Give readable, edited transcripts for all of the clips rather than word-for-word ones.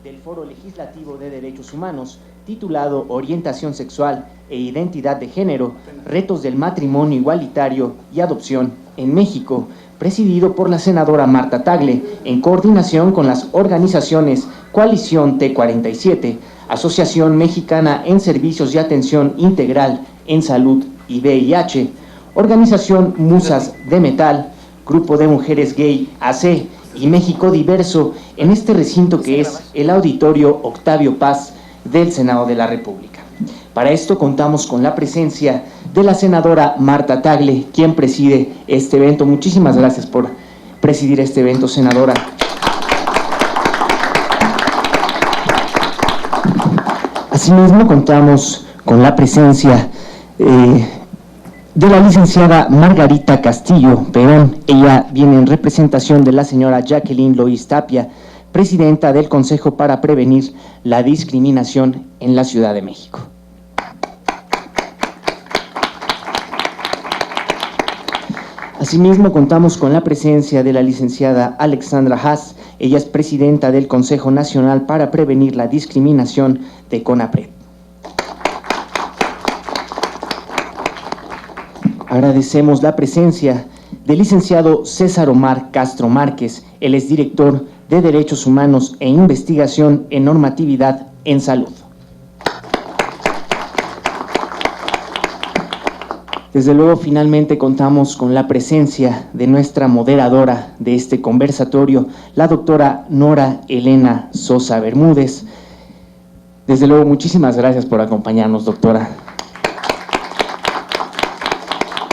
del Foro Legislativo de Derechos Humanos, titulado Orientación Sexual e Identidad de Género, Retos del Matrimonio Igualitario y Adopción en México, presidido por la senadora Marta Tagle, en coordinación con las organizaciones Coalición T47, Asociación Mexicana en Servicios de Atención Integral en Salud y VIH, Organización Musas de Metal, Grupo de Mujeres Gay AC y México Diverso, en este recinto que es el Auditorio Octavio Paz del Senado de la República. Para esto contamos con la presencia de la senadora Marta Tagle, quien preside este evento. Muchísimas gracias por presidir este evento, senadora. Asimismo, contamos con la presencia de la licenciada Margarita Castillo Perón. Ella viene en representación de la señora Jacqueline Lois Tapia, presidenta del Consejo para Prevenir la Discriminación en la Ciudad de México. Asimismo, contamos con la presencia de la licenciada Alexandra Haas. Ella es presidenta del Consejo Nacional para Prevenir la Discriminación de CONAPRED. Agradecemos la presencia del licenciado César Omar Castro Márquez. Él es director de Derechos Humanos e Investigación en Normatividad en Salud. Desde luego, finalmente contamos con la presencia de nuestra moderadora de este conversatorio, la doctora Nora Elena Sosa Bermúdez. Desde luego, muchísimas gracias por acompañarnos, doctora.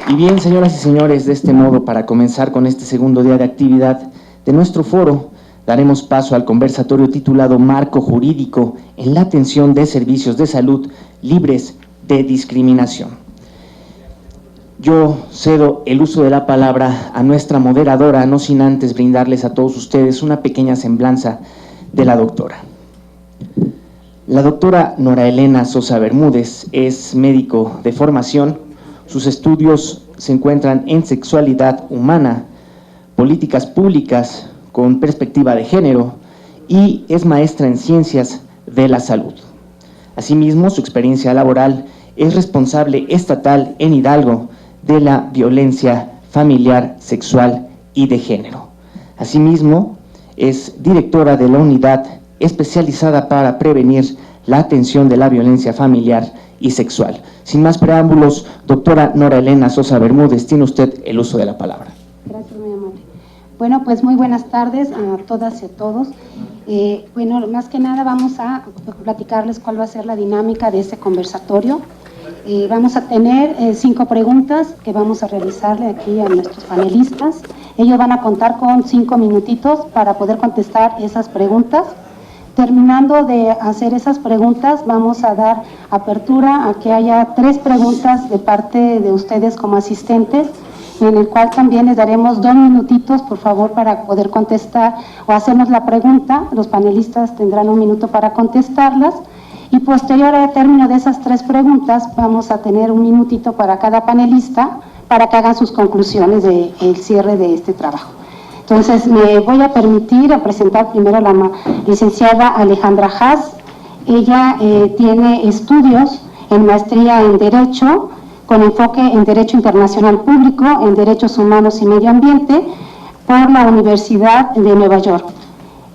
Y bien, señoras y señores, de este modo, para comenzar con este segundo día de actividad de nuestro foro, daremos paso al conversatorio titulado Marco Jurídico en la Atención de Servicios de Salud Libres de Discriminación. Yo cedo el uso de la palabra a nuestra moderadora, no sin antes brindarles a todos ustedes una pequeña semblanza de la doctora. La doctora Nora Elena Sosa Bermúdez es médico de formación. Sus estudios se encuentran en sexualidad humana, políticas públicas con perspectiva de género y es maestra en ciencias de la salud. Asimismo, su experiencia laboral es responsable estatal en Hidalgo de la violencia familiar, sexual y de género. Asimismo, es directora de la unidad especializada para prevenir la atención de la violencia familiar y sexual. Sin más preámbulos, doctora Nora Elena Sosa Bermúdez, tiene usted el uso de la palabra. Gracias, muy amable. Bueno, pues muy buenas tardes a todas y a todos. Bueno, más que nada vamos a platicarles cuál va a ser la dinámica de este conversatorio. Vamos a tener 5 preguntas que vamos a realizarle aquí a nuestros panelistas. Ellos van a contar con 5 minutitos para poder contestar esas preguntas. Terminando de hacer esas preguntas, vamos a dar apertura a que haya 3 preguntas de parte de ustedes como asistentes, en el cual también les daremos 2 minutitos, por favor, para poder contestar o hacernos la pregunta. Los panelistas tendrán 1 minuto para contestarlas. Y posterior al término de esas 3 preguntas, vamos a tener 1 minutito para cada panelista para que hagan sus conclusiones del cierre de este trabajo. Entonces, me voy a permitir presentar primero a la licenciada Alejandra Haas. Ella tiene estudios en maestría en Derecho, con enfoque en Derecho Internacional Público, en Derechos Humanos y Medio Ambiente, por la Universidad de Nueva York.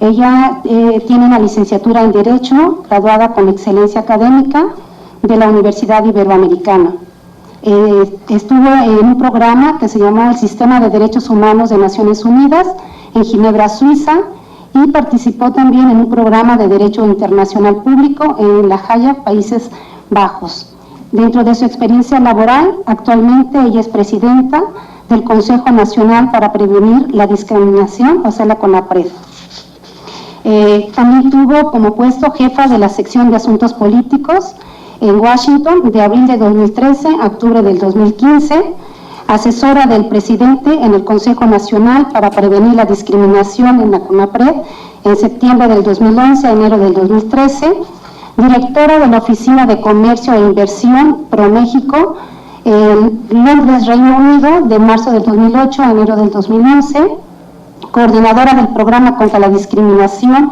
Ella tiene una licenciatura en Derecho, graduada con excelencia académica de la Universidad Iberoamericana. Estuvo en un programa que se llamó el Sistema de Derechos Humanos de Naciones Unidas en Ginebra, Suiza, y participó también en un programa de Derecho Internacional Público en La Haya, Países Bajos. Dentro de su experiencia laboral, actualmente ella es presidenta del Consejo Nacional para Prevenir la Discriminación, o sea, la CONAPRED. También tuvo como puesto jefa de la sección de Asuntos Políticos en Washington de abril de 2013 a octubre del 2015, asesora del presidente en el Consejo Nacional para Prevenir la Discriminación en la CONAPRED en septiembre del 2011 a enero del 2013, directora de la Oficina de Comercio e Inversión ProMéxico en Londres, Reino Unido, de marzo del 2008 a enero del 2011, coordinadora del Programa contra la Discriminación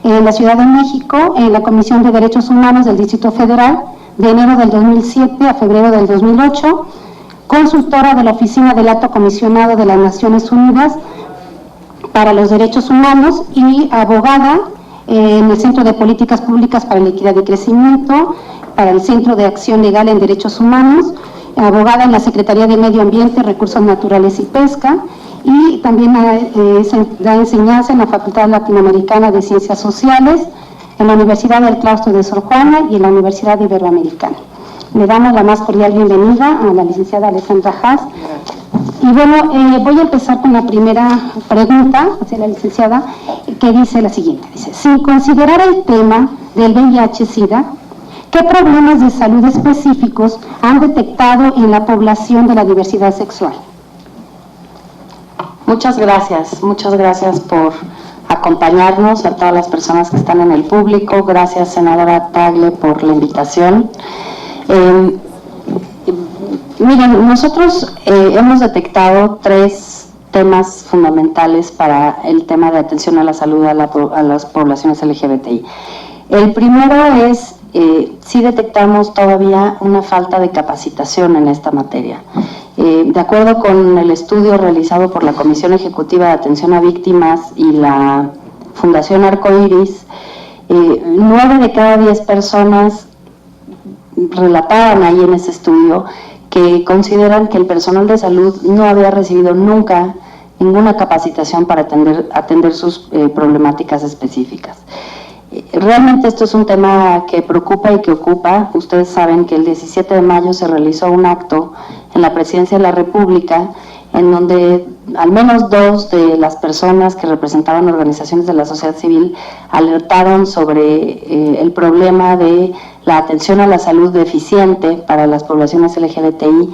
en la Ciudad de México, en la Comisión de Derechos Humanos del Distrito Federal, de enero del 2007 a febrero del 2008, consultora de la Oficina del Alto Comisionado de las Naciones Unidas para los Derechos Humanos y abogada en el Centro de Políticas Públicas para la Equidad y Crecimiento, para el Centro de Acción Legal en Derechos Humanos, abogada en la Secretaría de Medio Ambiente, Recursos Naturales y Pesca, y también da enseñanza en la Facultad Latinoamericana de Ciencias Sociales, en la Universidad del Claustro de Sor Juana y en la Universidad Iberoamericana. Le damos la más cordial bienvenida a la licenciada Alessandra Haas. Y bueno, voy a empezar con la primera pregunta hacia la licenciada, que dice la siguiente. Dice, sin considerar el tema del VIH-Sida, ¿qué problemas de salud específicos han detectado en la población de la diversidad sexual? Muchas gracias por acompañarnos, a todas las personas que están en el público. Gracias, senadora Tagle, por la invitación. Miren, nosotros hemos detectado 3 temas fundamentales para el tema de atención a la salud a las poblaciones LGBTI. El primero es, sí detectamos todavía una falta de capacitación en esta materia. De acuerdo con el estudio realizado por la Comisión Ejecutiva de Atención a Víctimas y la Fundación Arcoiris, 9 de cada 10 personas relataban ahí en ese estudio que consideran que el personal de salud no había recibido nunca ninguna capacitación para atender sus problemáticas específicas. Realmente esto es un tema que preocupa y que ocupa. Ustedes saben que el 17 de mayo se realizó un acto en la Presidencia de la República en donde al menos 2 de las personas que representaban organizaciones de la sociedad civil alertaron sobre el problema de la atención a la salud deficiente para las poblaciones LGBTI,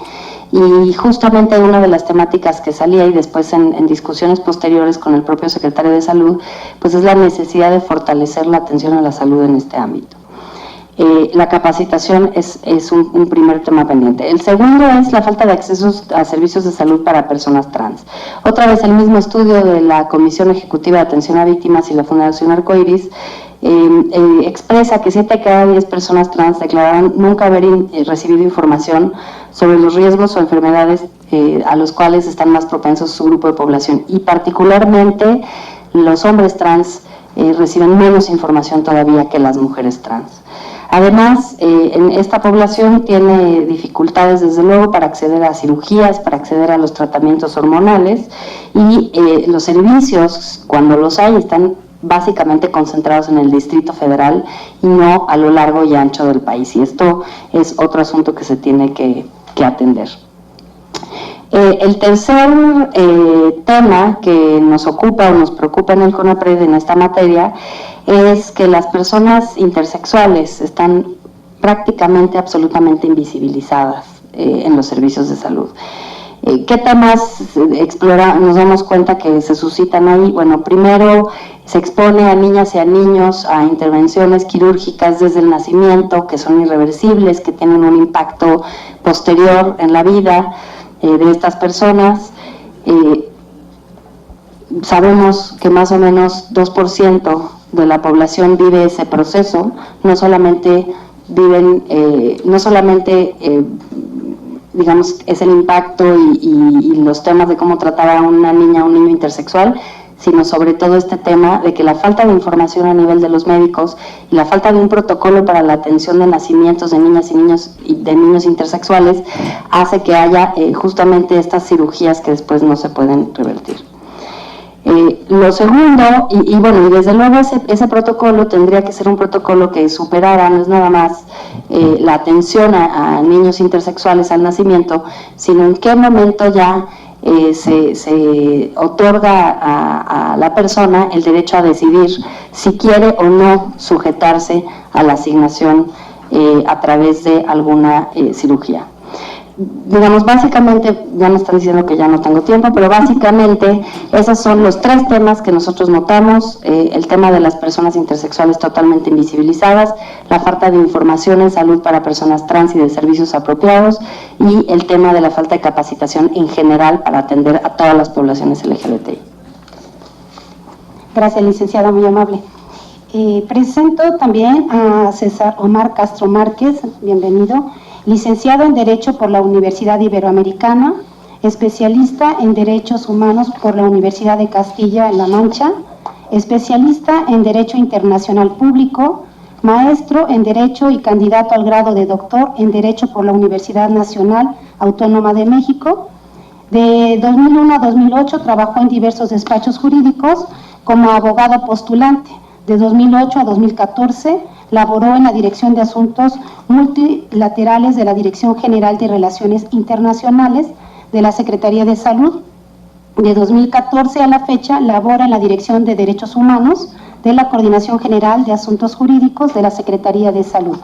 y justamente una de las temáticas que salía y después en discusiones posteriores con el propio secretario de Salud, pues es la necesidad de fortalecer la atención a la salud en este ámbito. La capacitación es un primer tema pendiente. El segundo es la falta de acceso a servicios de salud para personas trans. Otra vez el mismo estudio de la Comisión Ejecutiva de Atención a Víctimas y la Fundación Arcoiris expresa que 7 de cada 10 personas trans declararon nunca haber recibido información sobre los riesgos o enfermedades a los cuales están más propensos su grupo de población, y particularmente los hombres trans reciben menos información todavía que las mujeres trans. Además, en esta población tiene dificultades desde luego para acceder a cirugías, para acceder a los tratamientos hormonales, y los servicios, cuando los hay, están básicamente concentrados en el Distrito Federal y no a lo largo y ancho del país, y esto es otro asunto que se tiene que atender. El tercer tema que nos ocupa o nos preocupa en el CONAPRED en esta materia es que las personas intersexuales están prácticamente absolutamente invisibilizadas en los servicios de salud. ¿Qué temas nos damos cuenta que se suscitan ahí? Bueno, primero se expone a niñas y a niños a intervenciones quirúrgicas desde el nacimiento que son irreversibles, que tienen un impacto posterior en la vida de estas personas. Sabemos que más o menos 2% de la población vive ese proceso. No solamente digamos, es el impacto y los temas de cómo tratar a una niña o un niño intersexual, sino sobre todo este tema de que la falta de información a nivel de los médicos y la falta de un protocolo para la atención de nacimientos de niñas y niños y de niños intersexuales hace que haya justamente estas cirugías que después no se pueden revertir. Lo segundo, y desde luego ese protocolo tendría que ser un protocolo que superara, no es nada más la atención a niños intersexuales al nacimiento, sino en qué momento ya se otorga a la persona el derecho a decidir si quiere o no sujetarse a la asignación a través de alguna cirugía. Digamos, básicamente, ya me están diciendo que ya no tengo tiempo, pero básicamente esos son los 3 temas que nosotros notamos: el tema de las personas intersexuales totalmente invisibilizadas, la falta de información en salud para personas trans y de servicios apropiados, y el tema de la falta de capacitación en general para atender a todas las poblaciones LGBTI. Gracias, licenciada, muy amable. Presento también a César Omar Castro Márquez, bienvenido, licenciado en Derecho por la Universidad Iberoamericana, especialista en Derechos Humanos por la Universidad de Castilla-La Mancha, especialista en Derecho Internacional Público, maestro en Derecho y candidato al grado de doctor en Derecho por la Universidad Nacional Autónoma de México. De 2001 a 2008 trabajó en diversos despachos jurídicos como abogado postulante. De 2008 a 2014 laboró en la Dirección de Asuntos Multilaterales de la Dirección General de Relaciones Internacionales de la Secretaría de Salud. De 2014 a la fecha labora en la Dirección de Derechos Humanos de la Coordinación General de Asuntos Jurídicos de la Secretaría de Salud.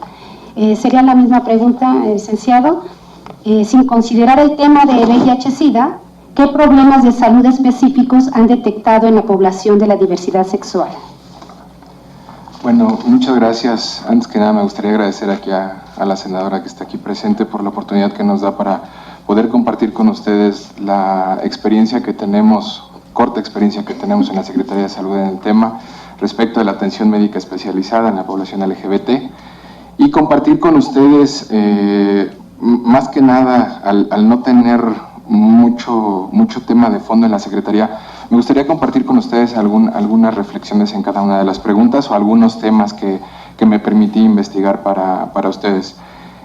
Sería la misma pregunta, licenciado. Sin considerar el tema de VIH-Sida, ¿qué problemas de salud específicos han detectado en la población de la diversidad sexual? Bueno, muchas gracias. Antes que nada me gustaría agradecer aquí a la senadora que está aquí presente por la oportunidad que nos da para poder compartir con ustedes la experiencia que tenemos, corta experiencia que tenemos en la Secretaría de Salud en el tema respecto a la atención médica especializada en la población LGBT y compartir con ustedes, más que nada, al no tener mucho tema de fondo en la Secretaría, me gustaría compartir con ustedes algunas reflexiones en cada una de las preguntas o algunos temas que me permití investigar para ustedes.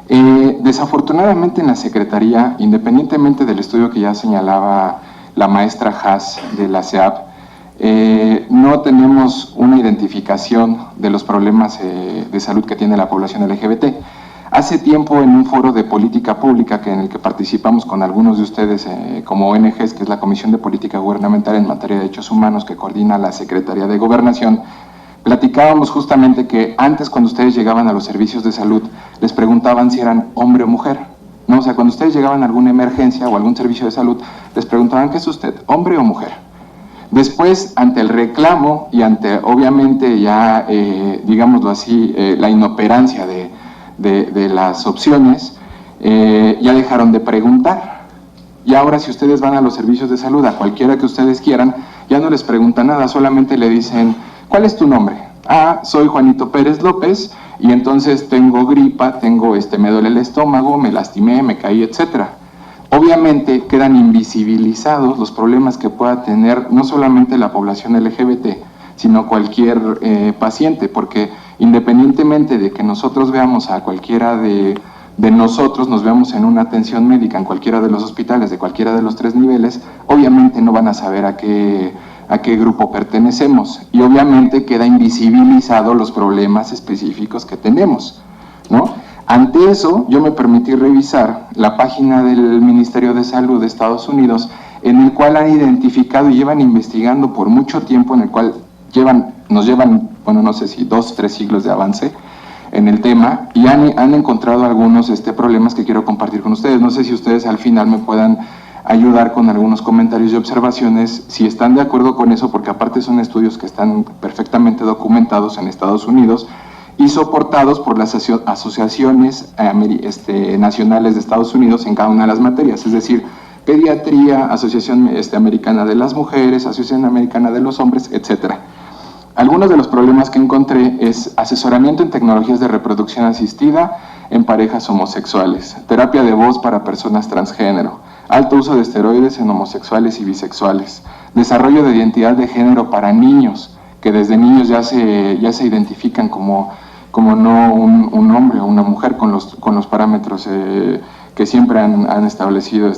Desafortunadamente en la Secretaría, independientemente del estudio que ya señalaba la maestra Haas de la CEAP, no tenemos una identificación de los problemas de salud que tiene la población LGBT. Hace tiempo en un foro de política pública en el que participamos con algunos de ustedes como ONGs, que es la Comisión de Política Gubernamental en Materia de Derechos Humanos que coordina la Secretaría de Gobernación, platicábamos justamente que antes cuando ustedes llegaban a los servicios de salud les preguntaban si eran hombre o mujer, ¿no? O sea, cuando ustedes llegaban a alguna emergencia o algún servicio de salud les preguntaban ¿qué es usted, hombre o mujer? Después, ante el reclamo y ante obviamente ya, digámoslo así, la inoperancia de las opciones, ya dejaron de preguntar. Y ahora si ustedes van a los servicios de salud, a cualquiera que ustedes quieran, ya no les preguntan nada, solamente le dicen, ¿cuál es tu nombre? Ah, soy Juanito Pérez López, y entonces tengo gripa, me duele el estómago, me lastimé, me caí, etcétera. Obviamente quedan invisibilizados los problemas que pueda tener no solamente la población LGBT, sino cualquier paciente, porque independientemente de que nosotros veamos a cualquiera de nosotros, nos veamos en una atención médica en cualquiera de los hospitales, de cualquiera de los 3 niveles, obviamente no van a saber a qué grupo pertenecemos, y obviamente queda invisibilizado los problemas específicos que tenemos, ¿no? Ante eso, yo me permití revisar la página del Ministerio de Salud de Estados Unidos, en el cual han identificado y llevan investigando por mucho tiempo, en el cual nos llevan, bueno, no sé si 2 o 3 siglos de avance en el tema, y han encontrado algunos problemas que quiero compartir con ustedes. No sé si ustedes al final me puedan ayudar con algunos comentarios y observaciones, si están de acuerdo con eso, porque aparte son estudios que están perfectamente documentados en Estados Unidos y soportados por las asociaciones nacionales de Estados Unidos en cada una de las materias, es decir, pediatría, Asociación Americana de las Mujeres, Asociación Americana de los Hombres, etcétera. Algunos de los problemas que encontré es asesoramiento en tecnologías de reproducción asistida en parejas homosexuales, terapia de voz para personas transgénero, alto uso de esteroides en homosexuales y bisexuales, desarrollo de identidad de género para niños, que desde niños ya se identifican como no un hombre o una mujer con los parámetros que siempre han establecido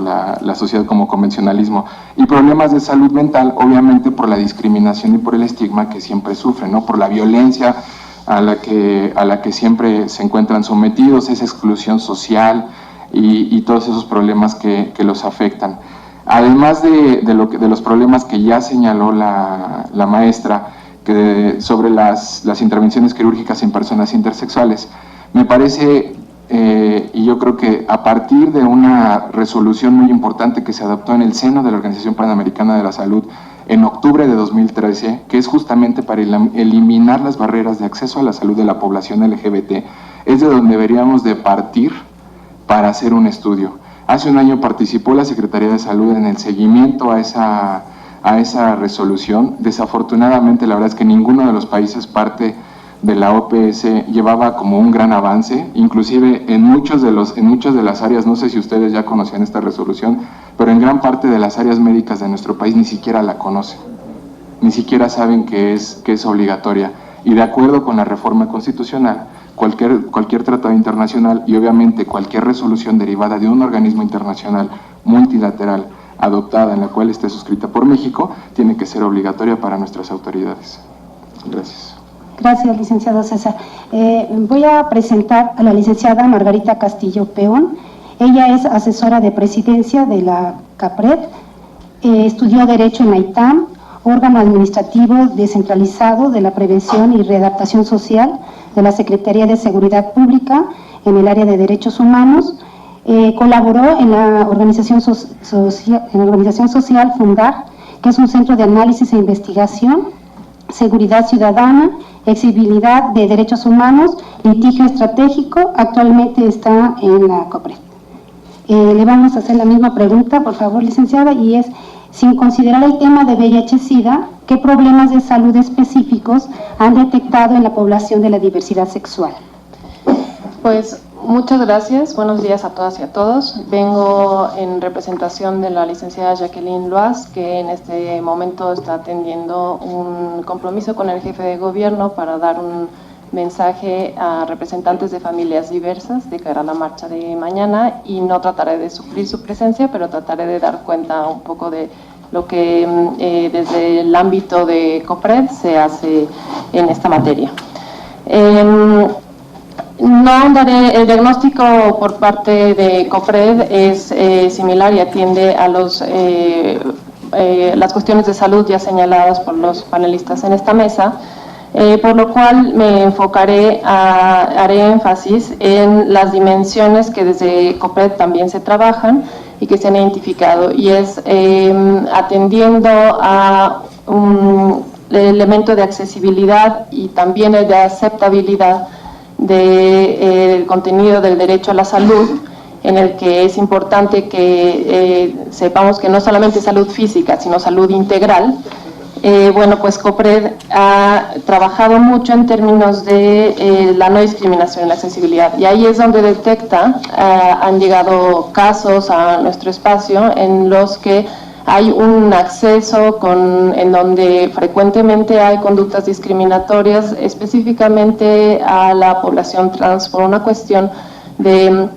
la sociedad como convencionalismo, y problemas de salud mental, obviamente por la discriminación y por el estigma que siempre sufren, ¿no? Por la violencia a la que siempre se encuentran sometidos, esa exclusión social y todos esos problemas que los afectan. Además de los problemas que ya señaló la maestra sobre las intervenciones quirúrgicas en personas intersexuales, me parece, y yo creo que a partir de una resolución muy importante que se adoptó en el seno de la Organización Panamericana de la Salud en octubre de 2013, que es justamente para eliminar las barreras de acceso a la salud de la población LGBT, es de donde deberíamos de partir para hacer un estudio. Hace un año participó la Secretaría de Salud en el seguimiento a a esa resolución. Desafortunadamente, la verdad es que ninguno de los países parte de la OPS llevaba como un gran avance, inclusive en muchas de las áreas, no sé si ustedes ya conocían esta resolución, pero en gran parte de las áreas médicas de nuestro país ni siquiera la conocen, ni siquiera saben que es obligatoria. Y de acuerdo con la reforma constitucional, cualquier tratado internacional y obviamente cualquier resolución derivada de un organismo internacional multilateral adoptada en la cual esté suscrita por México, tiene que ser obligatoria para nuestras autoridades. Gracias. Gracias, licenciado César. Voy a presentar a la licenciada Margarita Castillo Peón. Ella es asesora de presidencia de la CAPRED, estudió Derecho en la ITAM, órgano administrativo descentralizado de la prevención y readaptación social de la Secretaría de Seguridad Pública en el área de Derechos Humanos. Colaboró en la organización social FUNDAR, que es un centro de análisis e investigación, seguridad ciudadana, exigibilidad de derechos humanos, litigio estratégico. Actualmente está en la COPRED. Le vamos a hacer la misma pregunta, por favor, licenciada, y es: sin considerar el tema de VIH-Sida, ¿qué problemas de salud específicos han detectado en la población de la diversidad sexual? Pues muchas gracias, buenos días a todas y a todos. Vengo en representación de la licenciada Jacqueline Loaz, que en este momento está atendiendo un compromiso con el jefe de gobierno para dar un mensaje a representantes de familias diversas de cara a la marcha de mañana, y no trataré de suplir su presencia, pero trataré de dar cuenta un poco de lo que desde el ámbito de COPRED se hace en esta materia. No daré, el diagnóstico por parte de COPRED es similar y atiende a las cuestiones de salud ya señaladas por los panelistas en esta mesa, por lo cual me enfocaré, haré énfasis en las dimensiones que desde COPRED también se trabajan y que se han identificado, y es atendiendo a un elemento de accesibilidad y también el de aceptabilidad del contenido del derecho a la salud, en el que es importante que sepamos que no solamente salud física, sino salud integral. Bueno, pues COPRED ha trabajado mucho en términos de la no discriminación en la accesibilidad, y ahí es donde detecta, han llegado casos a nuestro espacio en los que hay un acceso en donde frecuentemente hay conductas discriminatorias, específicamente a la población trans, por una cuestión de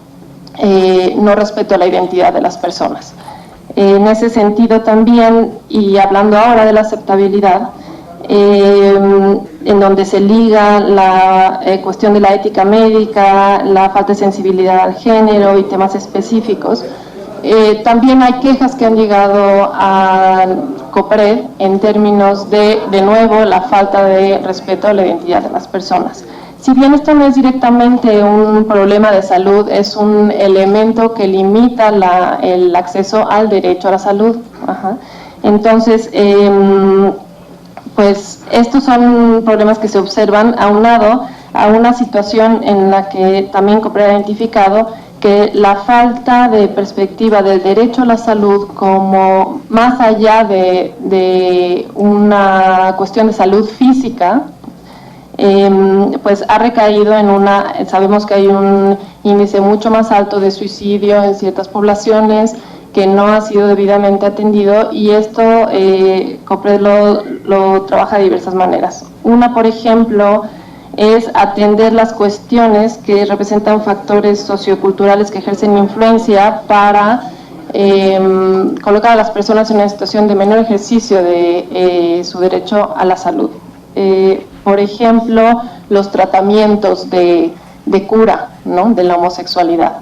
no respeto a la identidad de las personas. En ese sentido también, y hablando ahora de la aceptabilidad, en donde se liga la cuestión de la ética médica, la falta de sensibilidad al género y temas específicos, también hay quejas que han llegado a COPRED en términos de nuevo, la falta de respeto a la identidad de las personas. Si bien esto no es directamente un problema de salud, es un elemento que limita el acceso al derecho a la salud. Entonces, pues estos son problemas que se observan aunado a una situación en la que también COPRED ha identificado que la falta de perspectiva del derecho a la salud, como más allá de una cuestión de salud física, pues ha recaído en sabemos que hay un índice mucho más alto de suicidio en ciertas poblaciones que no ha sido debidamente atendido, y esto COPRED lo trabaja de diversas maneras. Una, por ejemplo, es atender las cuestiones que representan factores socioculturales que ejercen influencia para colocar a las personas en una situación de menor ejercicio de su derecho a la salud. Por ejemplo, los tratamientos de cura, ¿no?, de la homosexualidad.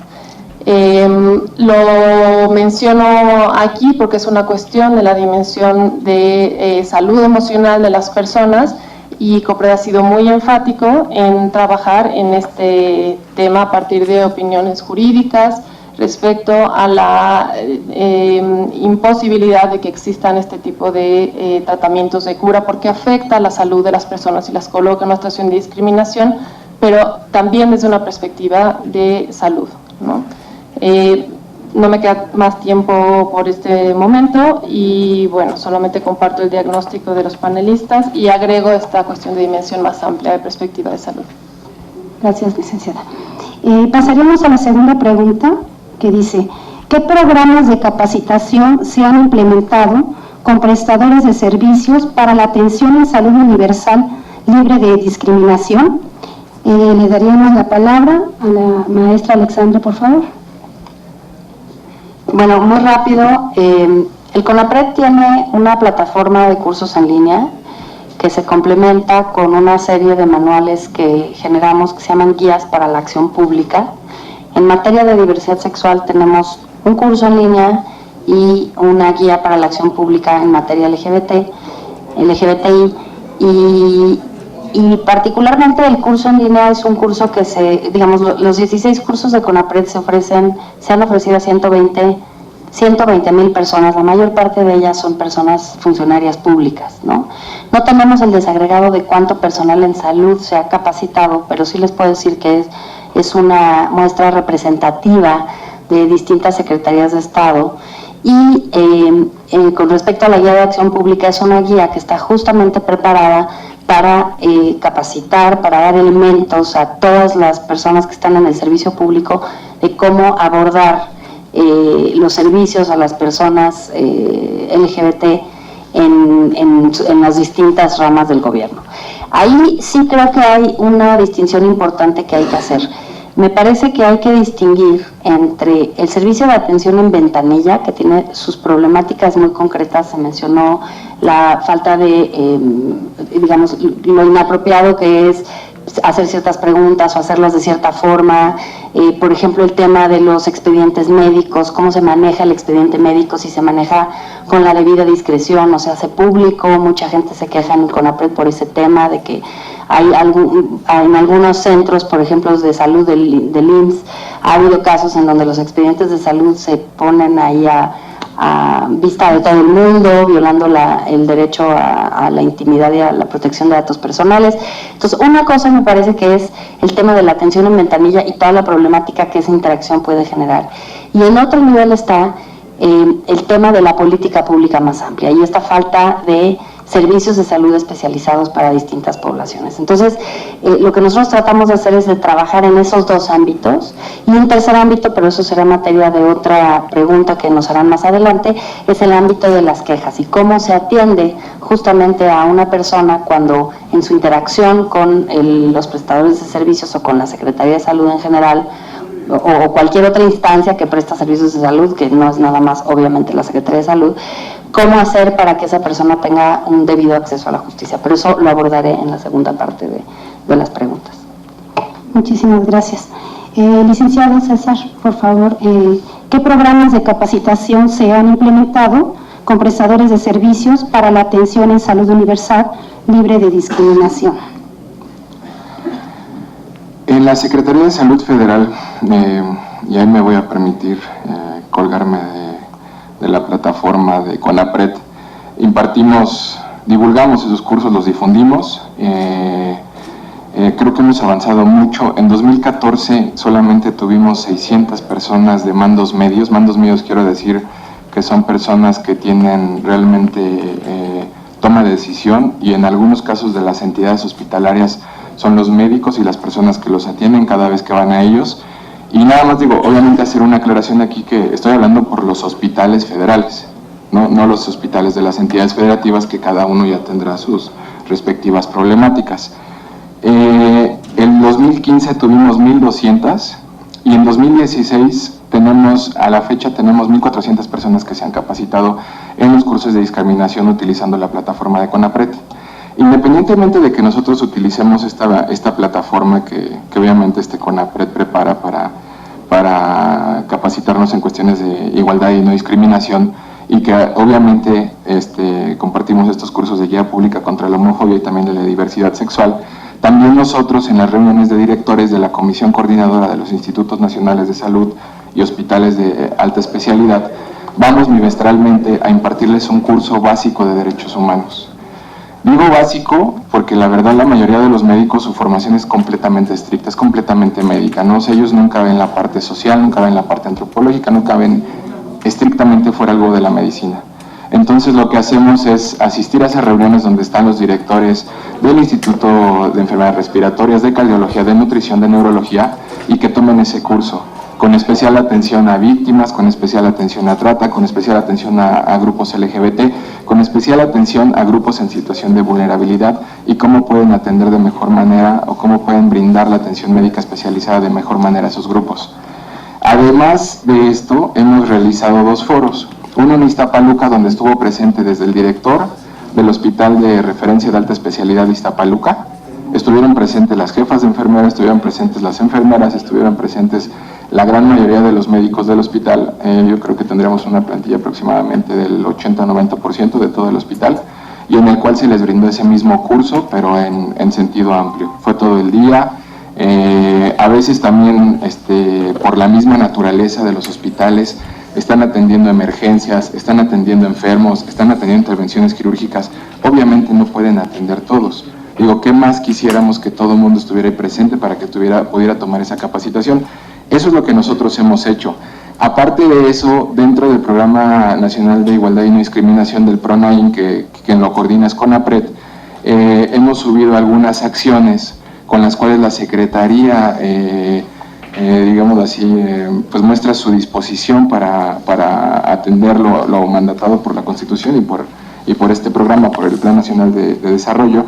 Lo menciono aquí porque es una cuestión de la dimensión de salud emocional de las personas, y COPRED ha sido muy enfático en trabajar en este tema a partir de opiniones jurídicas respecto a la imposibilidad de que existan este tipo de tratamientos de cura, porque afecta a la salud de las personas y las coloca en una situación de discriminación, pero también desde una perspectiva de salud, ¿no? No me queda más tiempo por este momento y bueno, solamente comparto el diagnóstico de los panelistas y agrego esta cuestión de dimensión más amplia de perspectiva de salud. Gracias, licenciada. Pasaremos a la segunda pregunta, que dice: ¿qué programas de capacitación se han implementado con prestadores de servicios para la atención en salud universal libre de discriminación? Le daríamos la palabra a la maestra Alexandra, por favor. Bueno, muy rápido, el CONAPRED tiene una plataforma de cursos en línea que se complementa con una serie de manuales que generamos que se llaman guías para la acción pública. En materia de diversidad sexual tenemos un curso en línea y una guía para la acción pública en materia LGBTI, y particularmente el curso en línea es un curso que los 16 cursos de CONAPRED se han ofrecido a 120,000 personas, la mayor parte de ellas son personas funcionarias públicas, ¿no? No tenemos el desagregado de cuánto personal en salud se ha capacitado, pero sí les puedo decir que es una muestra representativa de distintas secretarías de Estado. Y con respecto a la guía de acción pública, es una guía que está justamente preparada para capacitar, para dar elementos a todas las personas que están en el servicio público de cómo abordar los servicios a las personas LGBT en las distintas ramas del gobierno. Ahí sí creo que hay una distinción importante que hay que hacer. Me parece que hay que distinguir entre el servicio de atención en ventanilla, que tiene sus problemáticas muy concretas. Se mencionó la falta de, lo inapropiado que es hacer ciertas preguntas o hacerlas de cierta forma, por ejemplo el tema de los expedientes médicos, cómo se maneja el expediente médico, si se maneja con la debida discreción o se hace público. Mucha gente se queja en el CONAPRED por ese tema de que en algunos centros, por ejemplo de salud del IMSS, ha habido casos en donde los expedientes de salud se ponen ahí a vista de todo el mundo, violando el derecho a la intimidad y a la protección de datos personales. Entonces, una cosa me parece que es el tema de la atención en ventanilla y toda la problemática que esa interacción puede generar. Y en otro nivel está el tema de la política pública más amplia y esta falta de servicios de salud especializados para distintas poblaciones. Entonces, lo que nosotros tratamos de hacer es de trabajar en esos dos ámbitos. Y un tercer ámbito, pero eso será materia de otra pregunta que nos harán más adelante, es el ámbito de las quejas y cómo se atiende justamente a una persona cuando en su interacción con los prestadores de servicios o con la Secretaría de Salud en general, o cualquier otra instancia que presta servicios de salud, que no es nada más obviamente la Secretaría de Salud, cómo hacer para que esa persona tenga un debido acceso a la justicia. Pero eso lo abordaré en la segunda parte de las preguntas. Muchísimas gracias. Licenciado César, por favor, ¿qué programas de capacitación se han implementado con prestadores de servicios para la atención en salud universal libre de discriminación? En la Secretaría de Salud Federal, y ahí me voy a permitir colgarme de la plataforma de CONAPRED, divulgamos esos cursos, los difundimos. Creo que hemos avanzado mucho. En 2014 solamente tuvimos 600 personas de mandos medios. Mandos medios quiero decir que son personas que tienen realmente toma de decisión, y en algunos casos de las entidades hospitalarias son los médicos y las personas que los atienden cada vez que van a ellos. Y nada más digo, obviamente hacer una aclaración aquí, que estoy hablando por los hospitales federales, no los hospitales de las entidades federativas, que cada uno ya tendrá sus respectivas problemáticas. En 2015 tuvimos 1,200 y en 2016 a la fecha tenemos 1,400 personas que se han capacitado en los cursos de discriminación utilizando la plataforma de CONAPRED. Independientemente de que nosotros utilicemos esta plataforma que obviamente CONAPRED prepara para capacitarnos en cuestiones de igualdad y no discriminación, y que obviamente compartimos estos cursos de guía pública contra la homofobia y también de la diversidad sexual, también nosotros en las reuniones de directores de la Comisión Coordinadora de los Institutos Nacionales de Salud y Hospitales de Alta Especialidad vamos bimestralmente a impartirles un curso básico de derechos humanos. Digo básico porque la verdad la mayoría de los médicos su formación es completamente estricta, es completamente médica, ¿no? O sea, ellos nunca ven la parte social, nunca ven la parte antropológica, nunca ven estrictamente fuera algo de la medicina. Entonces lo que hacemos es asistir a esas reuniones donde están los directores del Instituto de Enfermedades Respiratorias, de Cardiología, de Nutrición, de Neurología, y que tomen ese curso, con especial atención a víctimas, con especial atención a trata, con especial atención a grupos LGBT, con especial atención a grupos en situación de vulnerabilidad y cómo pueden atender de mejor manera o cómo pueden brindar la atención médica especializada de mejor manera a esos grupos. Además de esto, hemos realizado 2 foros, uno en Iztapaluca, donde estuvo presente desde el director del Hospital de Referencia de Alta Especialidad de Iztapaluca, estuvieron presentes las jefas de enfermeras, estuvieron presentes las enfermeras, estuvieron presentes la gran mayoría de los médicos del hospital. Yo creo que tendríamos una plantilla aproximadamente del 80-90% de todo el hospital, y en el cual se les brindó ese mismo curso, pero en sentido amplio. Fue todo el día. A veces también por la misma naturaleza de los hospitales están atendiendo emergencias, están atendiendo enfermos, están atendiendo intervenciones quirúrgicas. Obviamente no pueden atender todos. Digo, ¿qué más quisiéramos que todo el mundo estuviera ahí presente para que pudiera tomar esa capacitación? Eso es lo que nosotros hemos hecho. Aparte de eso, dentro del Programa Nacional de Igualdad y No Discriminación del PRONAIM, que quien lo coordina es CONAPRED, hemos subido algunas acciones con las cuales la Secretaría, digamos así, pues muestra su disposición para atender lo mandatado por la Constitución y por este programa, por el Plan Nacional de Desarrollo,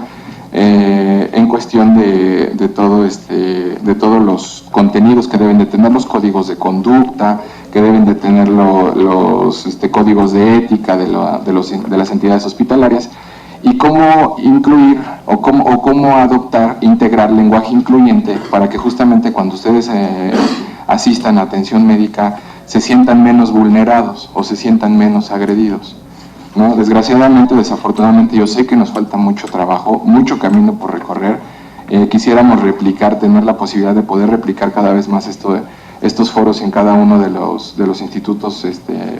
en cuestión de todos los contenidos que deben de tener, los códigos de conducta, que deben de tener los códigos de ética de las entidades hospitalarias, y cómo incluir o cómo adoptar, integrar lenguaje incluyente para que justamente cuando ustedes asistan a atención médica se sientan menos vulnerados o se sientan menos agredidos, ¿no? Desgraciadamente, desafortunadamente, yo sé que nos falta mucho trabajo, mucho camino por recorrer. Quisiéramos replicar, tener la posibilidad de poder replicar cada vez más estos foros en cada uno de los institutos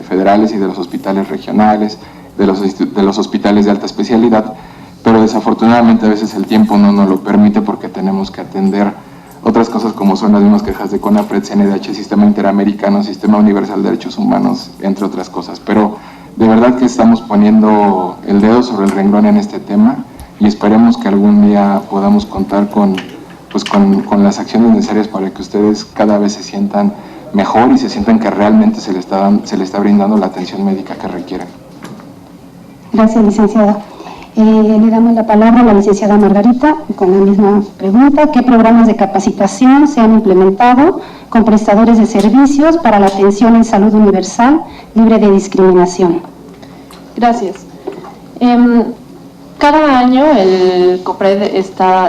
federales y de los hospitales regionales, de los hospitales de alta especialidad, pero desafortunadamente a veces el tiempo no nos lo permite porque tenemos que atender otras cosas como son las mismas quejas de CONAPRED, CNDH, Sistema Interamericano, Sistema Universal de Derechos Humanos, entre otras cosas. Pero de verdad que estamos poniendo el dedo sobre el renglón en este tema y esperemos que algún día podamos contar con las acciones necesarias para que ustedes cada vez se sientan mejor y se sientan que realmente se les está brindando la atención médica que requieren. Gracias, licenciada. Le damos la palabra a la licenciada Margarita con la misma pregunta. ¿Qué programas de capacitación se han implementado con prestadores de servicios para la atención en salud universal libre de discriminación? Gracias. Cada año el COPRED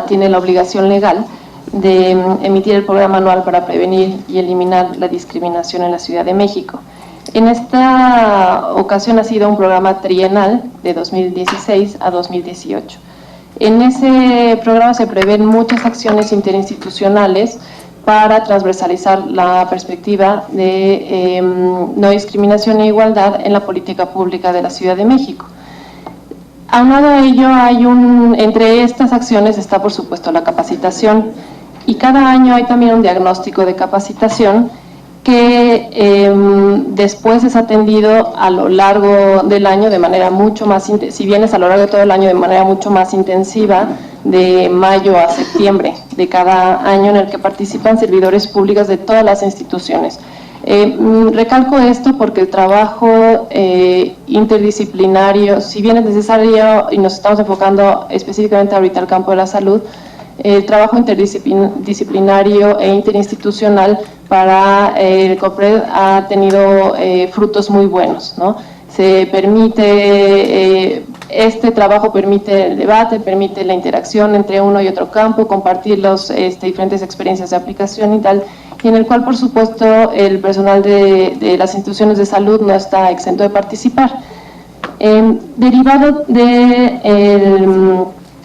tiene la obligación legal de emitir el programa anual para prevenir y eliminar la discriminación en la Ciudad de México. En esta ocasión ha sido un programa trienal de 2016 a 2018. En ese programa se prevén muchas acciones interinstitucionales para transversalizar la perspectiva de no discriminación e igualdad en la política pública de la Ciudad de México. Aunado a ello, entre estas acciones está, por supuesto, la capacitación, y cada año hay también un diagnóstico de capacitación que después es atendido a lo largo del año de manera mucho más, si bien es a lo largo de todo el año de manera mucho más intensiva, de mayo a septiembre de cada año, en el que participan servidores públicos de todas las instituciones. Recalco esto porque el trabajo interdisciplinario, si bien es necesario y nos estamos enfocando específicamente ahorita al campo de la salud, el trabajo interdisciplinario e interinstitucional para el COPRED ha tenido frutos muy buenos, ¿no? Este trabajo permite el debate, permite la interacción entre uno y otro campo, compartir las diferentes experiencias de aplicación y tal, y en el cual, por supuesto, el personal de las instituciones de salud no está exento de participar. Derivado de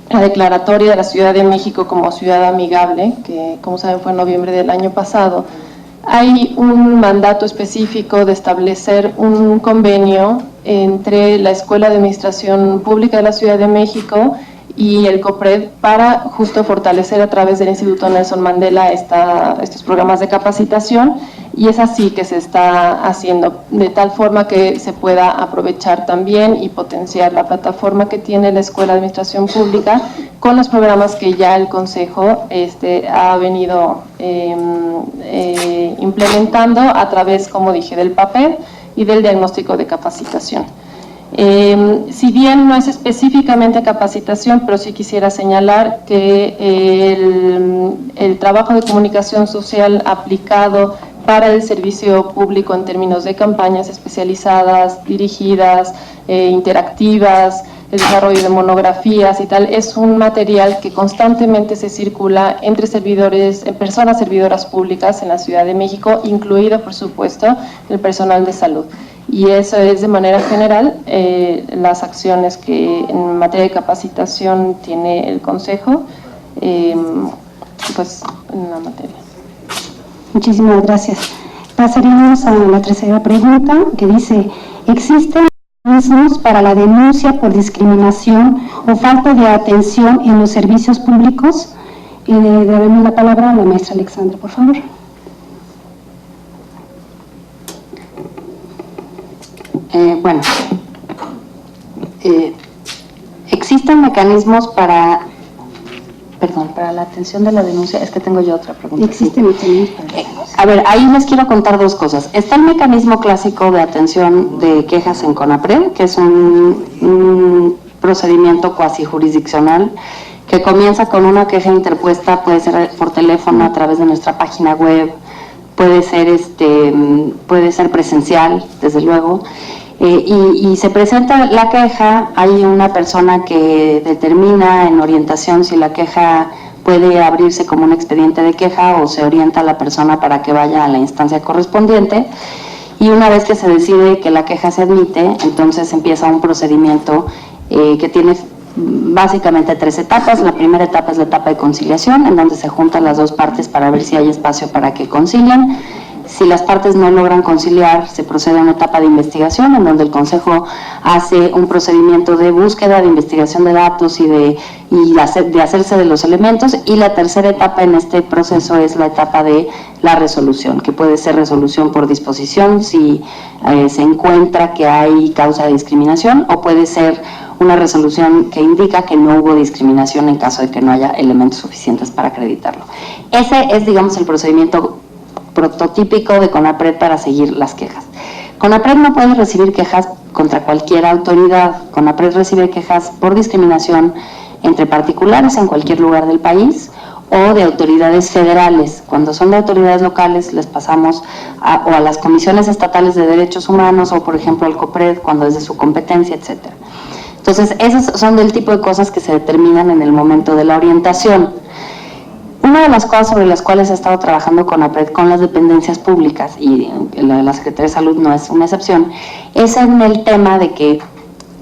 la declaratoria de la Ciudad de México como ciudad amigable, que como saben fue en noviembre del año pasado, hay un mandato específico de establecer un convenio entre la Escuela de Administración Pública de la Ciudad de México y el COPRED para justo fortalecer a través del Instituto Nelson Mandela estos programas de capacitación, y es así que se está haciendo, de tal forma que se pueda aprovechar también y potenciar la plataforma que tiene la Escuela de Administración Pública con los programas que ya el Consejo ha venido implementando a través, como dije, del papel y del diagnóstico de capacitación. Si bien no es específicamente capacitación, pero sí quisiera señalar que el trabajo de comunicación social aplicado para el servicio público en términos de campañas especializadas, dirigidas, interactivas, el desarrollo de monografías y tal, es un material que constantemente se circula entre personas servidoras públicas en la Ciudad de México, incluido, por supuesto, el personal de salud. Y eso es de manera general las acciones que en materia de capacitación tiene el Consejo, pues en la materia. Muchísimas gracias. Pasaríamos a la tercera pregunta, que dice: ¿existen mecanismos para la denuncia por discriminación o falta de atención en los servicios públicos? Le daremos la palabra a la maestra Alexandra, por favor. Existen mecanismos para la atención de la denuncia. Es que tengo yo otra pregunta. ¿Existen mecanismos para A ver, ahí les quiero contar dos cosas. Está el mecanismo clásico de atención de quejas en CONAPRED, que es un procedimiento cuasi jurisdiccional que comienza con una queja interpuesta, puede ser por teléfono, a través de nuestra página web, puede ser presencial, desde luego. Y se presenta la queja, hay una persona que determina en orientación si la queja puede abrirse como un expediente de queja o se orienta a la persona para que vaya a la instancia correspondiente, y una vez que se decide que la queja se admite, entonces empieza un procedimiento que tiene básicamente 3 etapas. La primera etapa es la etapa de conciliación, en donde se juntan las dos partes para ver si hay espacio para que concilien. Si las partes no logran conciliar, se procede a una etapa de investigación, en donde el Consejo hace un procedimiento de búsqueda, de investigación de datos y de hacerse de los elementos. Y la tercera etapa en este proceso es la etapa de la resolución, que puede ser resolución por disposición si se encuentra que hay causa de discriminación, o puede ser una resolución que indica que no hubo discriminación en caso de que no haya elementos suficientes para acreditarlo. Ese es, digamos, el procedimiento prototípico de CONAPRED para seguir las quejas. CONAPRED no puede recibir quejas contra cualquier autoridad. CONAPRED recibe quejas por discriminación entre particulares en cualquier lugar del país o de autoridades federales. Cuando son de autoridades locales, les pasamos a las comisiones estatales de derechos humanos, o por ejemplo al COPRED cuando es de su competencia, etcétera. Entonces, esas son del tipo de cosas que se determinan en el momento de la orientación. Una de las cosas sobre las cuales he estado trabajando CONAPRED con las dependencias públicas, y la Secretaría de Salud no es una excepción, es en el tema de que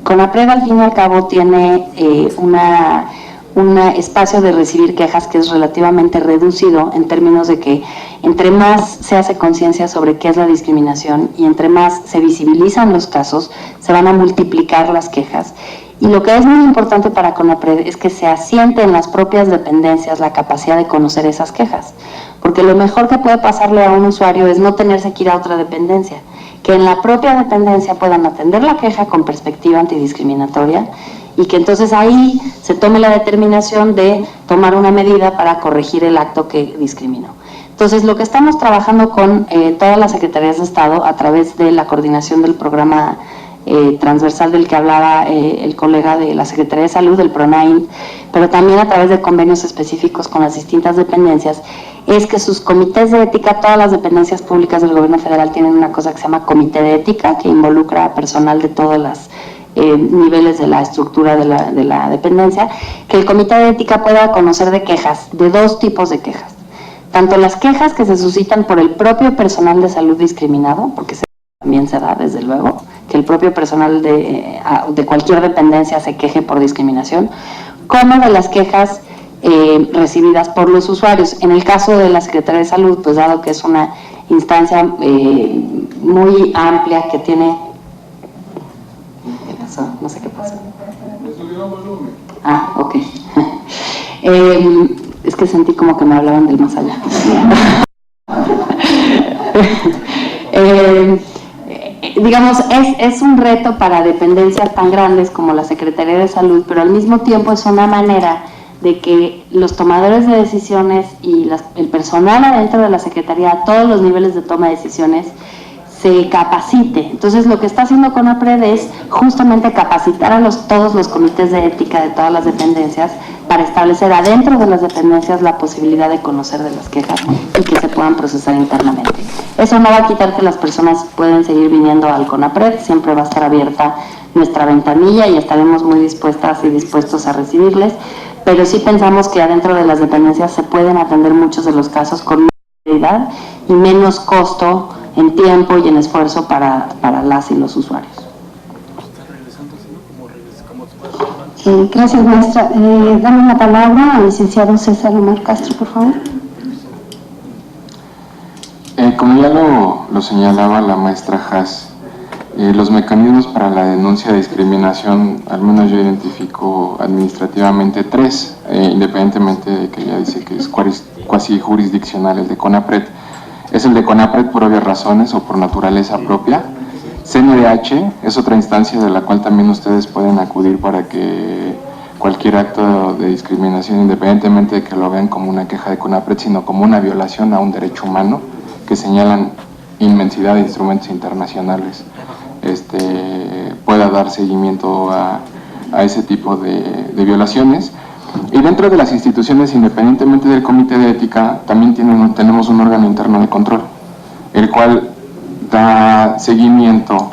CONAPRED al fin y al cabo tiene un espacio de recibir quejas que es relativamente reducido, en términos de que entre más se hace conciencia sobre qué es la discriminación y entre más se visibilizan los casos, se van a multiplicar las quejas. Y lo que es muy importante para CONAPRED es que se asiente en las propias dependencias la capacidad de conocer esas quejas, porque lo mejor que puede pasarle a un usuario es no tenerse que ir a otra dependencia, que en la propia dependencia puedan atender la queja con perspectiva antidiscriminatoria, y que entonces ahí se tome la determinación de tomar una medida para corregir el acto que discriminó. Entonces, lo que estamos trabajando con todas las secretarías de Estado, a través de la coordinación del programa transversal del que hablaba el colega de la Secretaría de Salud, del PRONAIM, pero también a través de convenios específicos con las distintas dependencias, es que sus comités de ética, todas las dependencias públicas del gobierno federal tienen una cosa que se llama comité de ética, que involucra a personal de todos los niveles de la estructura de la dependencia, que el comité de ética pueda conocer de quejas, de 2 tipos de quejas. Tanto las quejas que se suscitan por el propio personal de salud discriminado, porque también se da, desde luego, que el propio personal de cualquier dependencia se queje por discriminación, como de las quejas recibidas por los usuarios. En el caso de la Secretaría de Salud, pues dado que es una instancia muy amplia que tiene pasó? No sé qué pasó. Ok. Es que sentí como que me hablaban del más allá. Digamos, es un reto para dependencias tan grandes como la Secretaría de Salud, pero al mismo tiempo es una manera de que los tomadores de decisiones y el personal adentro de la Secretaría, a todos los niveles de toma de decisiones, se capacite. Entonces, lo que está haciendo CONAPRED es justamente capacitar a todos los comités de ética de todas las dependencias para establecer adentro de las dependencias la posibilidad de conocer de las quejas y que se puedan procesar internamente. Eso no va a quitar que las personas pueden seguir viniendo al CONAPRED, siempre va a estar abierta nuestra ventanilla y estaremos muy dispuestas y dispuestos a recibirles, pero sí pensamos que adentro de las dependencias se pueden atender muchos de los casos con más prioridad y menos costo en tiempo y en esfuerzo para las y los usuarios. Gracias, maestra. Dame la palabra al licenciado César Omar Castro, por favor. Como ya lo señalaba la maestra Haas, los mecanismos para la denuncia de discriminación, al menos yo identifico administrativamente tres, independientemente de que ella dice que es cuasi jurisdiccional el de CONAPRED. Es el de CONAPRED por obvias razones o por naturaleza propia. CNDH es otra instancia de la cual también ustedes pueden acudir para que cualquier acto de discriminación, independientemente de que lo vean como una queja de CONAPRED, sino como una violación a un derecho humano, que señalan inmensidad de instrumentos internacionales, pueda dar seguimiento a ese tipo de violaciones. Y dentro de las instituciones, independientemente del Comité de Ética, también tenemos un órgano interno de control, el cual da seguimiento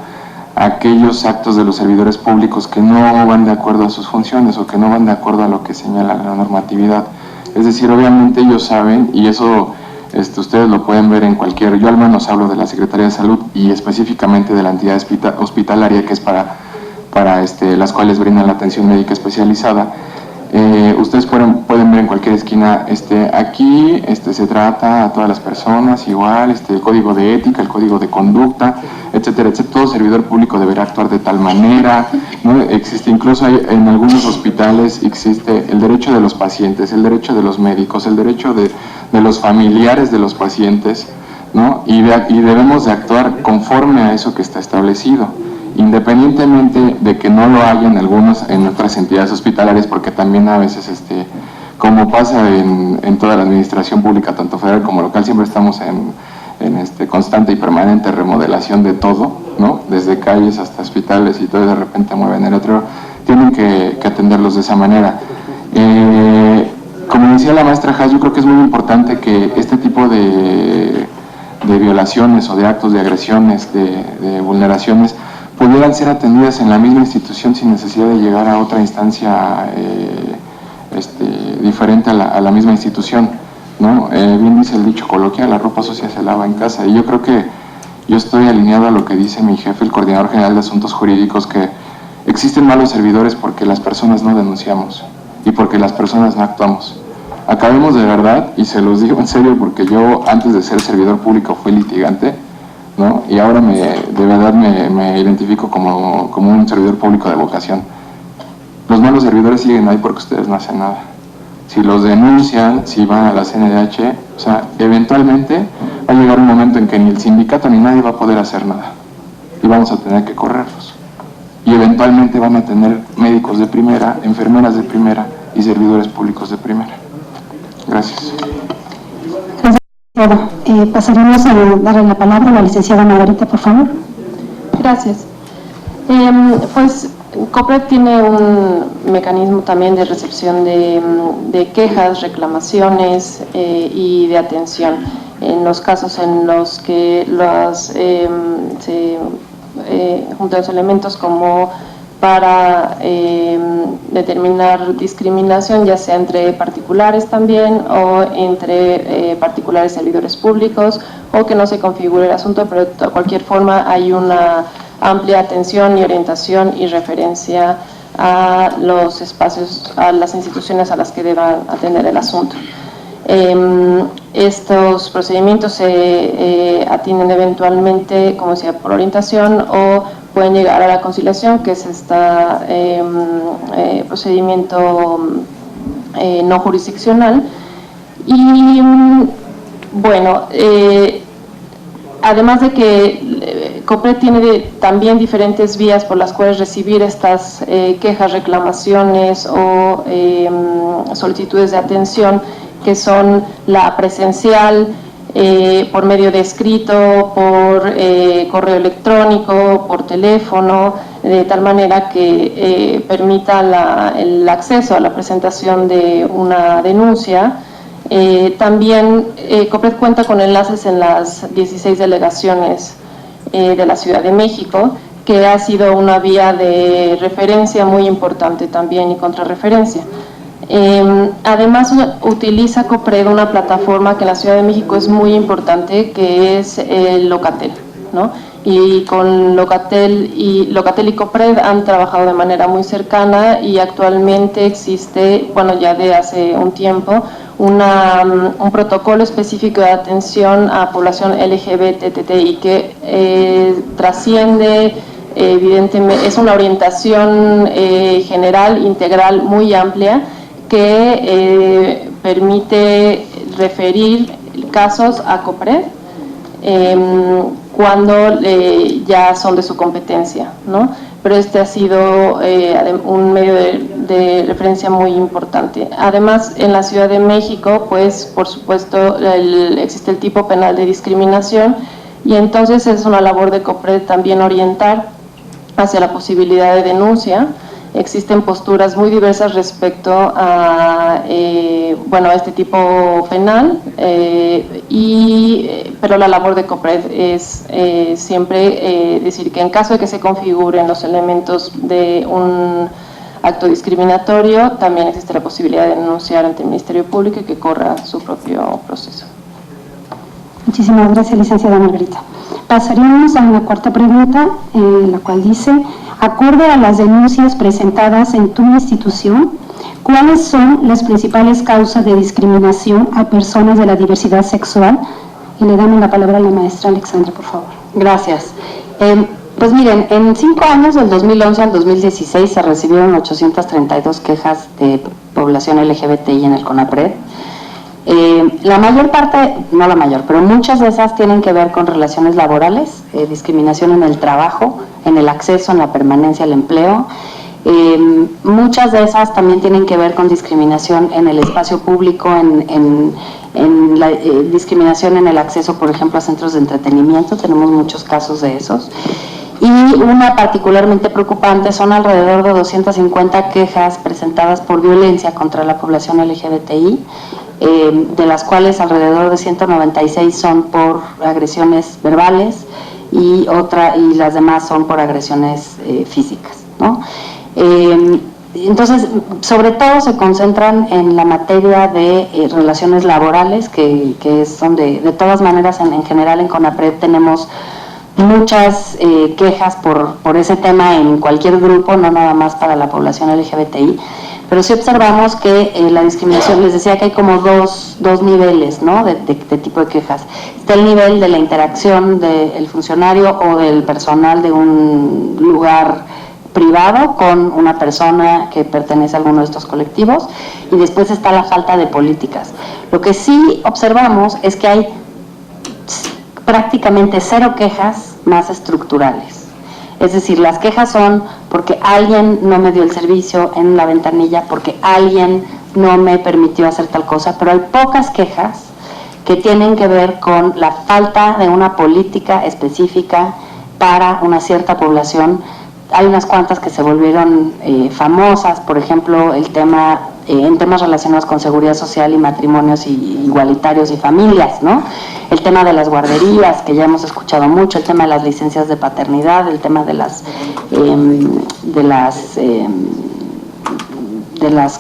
a aquellos actos de los servidores públicos que no van de acuerdo a sus funciones o que no van de acuerdo a lo que señala la normatividad. Es decir, obviamente ellos saben, y eso ustedes lo pueden ver en cualquier, yo al menos hablo de la Secretaría de Salud y específicamente de la entidad hospitalaria, que es para las cuales brindan la atención médica especializada. Ustedes pueden ver en cualquier esquina, aquí se trata a todas las personas igual, el código de ética, el código de conducta, etcétera, etcétera. Todo servidor público deberá actuar de tal manera, ¿no? Existe, incluso en algunos hospitales existe el derecho de los pacientes, el derecho de los médicos, el derecho de los familiares de los pacientes, ¿no? Y debemos de actuar conforme a eso que está establecido, independientemente de que no lo haya en otras entidades hospitalarias, porque también a veces, como pasa en toda la administración pública, tanto federal como local, siempre estamos en constante y permanente remodelación de todo, ¿no? Desde calles hasta hospitales, y todo de repente mueven el otro, tienen que atenderlos de esa manera. Como decía la maestra Haas, yo creo que es muy importante que este tipo de violaciones o de actos de agresiones, de vulneraciones, pudieran ser atendidas en la misma institución sin necesidad de llegar a otra instancia diferente a la misma institución, ¿no? Bien dice el dicho coloquial, la ropa sucia se lava en casa, y yo creo que yo estoy alineado a lo que dice mi jefe, el coordinador general de asuntos jurídicos, que existen malos servidores porque las personas no denunciamos y porque las personas no actuamos. Acabemos de verdad, y se los digo en serio, porque yo antes de ser servidor público fui litigante, ¿no? Y ahora de verdad me identifico como un servidor público de vocación. Los malos servidores siguen ahí porque ustedes no hacen nada. Si los denuncian, si van a la CNDH, o sea, eventualmente va a llegar un momento en que ni el sindicato ni nadie va a poder hacer nada y vamos a tener que correrlos, y eventualmente van a tener médicos de primera, enfermeras de primera y servidores públicos de primera. Gracias. Pasaremos a darle la palabra a la licenciada Margarita, por favor. Gracias. Pues COPRED tiene un mecanismo también de recepción de quejas, reclamaciones y de atención en los casos en los que se juntan los elementos como para determinar discriminación, ya sea entre particulares también o entre particulares servidores públicos, o que no se configure el asunto, pero de cualquier forma hay una amplia atención y orientación y referencia a los espacios, a las instituciones a las que deban atender el asunto. Estos procedimientos se atienden eventualmente, como decía, por orientación o pueden llegar a la conciliación, que es este procedimiento no jurisdiccional. Y bueno, además de que COPRED tiene también diferentes vías por las cuales recibir estas quejas, reclamaciones o solicitudes de atención, que son la presencial, por medio de escrito, por correo electrónico, por teléfono, de tal manera que permita el acceso a la presentación de una denuncia. También COPRED cuenta con enlaces en las 16 delegaciones de la Ciudad de México, que ha sido una vía de referencia muy importante también y contrarreferencia. Además utiliza COPRED una plataforma que en la Ciudad de México es muy importante, que es Locatel, ¿no? Y con Locatel y COPRED han trabajado de manera muy cercana, y actualmente existe, bueno, ya de hace un tiempo, un protocolo específico de atención a población LGBTTI que trasciende, evidentemente, es una orientación general, integral, muy amplia, que permite referir casos a COPRED cuando ya son de su competencia, ¿no? Pero este ha sido un medio de referencia muy importante. Además, en la Ciudad de México, pues, por supuesto, existe el tipo penal de discriminación, y entonces es una labor de COPRED también orientar hacia la posibilidad de denuncia. Existen posturas muy diversas respecto a este tipo penal, pero la labor de COPRED es siempre decir que en caso de que se configuren los elementos de un acto discriminatorio, también existe la posibilidad de denunciar ante el Ministerio Público y que corra su propio proceso. Muchísimas gracias, licenciada Margarita. Pasaríamos a una cuarta pregunta, la cual dice: acorde a las denuncias presentadas en tu institución, ¿cuáles son las principales causas de discriminación a personas de la diversidad sexual? Y le damos la palabra a la maestra Alexandra, por favor. Gracias. Pues miren, en 5 años, del 2011 al 2016, se recibieron 832 quejas de población LGBTI en el CONAPRED. La mayor parte, no la mayor, pero muchas de esas tienen que ver con relaciones laborales, discriminación en el trabajo, en el acceso, en la permanencia al empleo. Muchas de esas también tienen que ver con discriminación en el espacio público, en la discriminación en el acceso, por ejemplo, a centros de entretenimiento. Tenemos muchos casos de esos. Y una particularmente preocupante son alrededor de 250 quejas presentadas por violencia contra la población LGBTI, de las cuales alrededor de 196 son por agresiones verbales y las demás son por agresiones físicas, ¿no? Entonces, sobre todo se concentran en la materia de relaciones laborales, que es donde, de todas maneras, en general en CONAPRED tenemos muchas quejas por ese tema en cualquier grupo, no nada más para la población LGBTI, pero sí observamos que la discriminación, les decía que hay como dos niveles, ¿no?, de tipo de quejas. Está el nivel de la interacción del funcionario o del personal de un lugar privado con una persona que pertenece a alguno de estos colectivos, y después está la falta de políticas. Lo que sí observamos es que hay prácticamente 0 quejas más estructurales. Es decir, las quejas son porque alguien no me dio el servicio en la ventanilla, porque alguien no me permitió hacer tal cosa, pero hay pocas quejas que tienen que ver con la falta de una política específica para una cierta población. Hay unas cuantas que se volvieron famosas, por ejemplo, el tema en temas relacionados con seguridad social y matrimonios igualitarios y familias, ¿no? El tema de las guarderías, que ya hemos escuchado mucho, el tema de las licencias de paternidad, el tema de las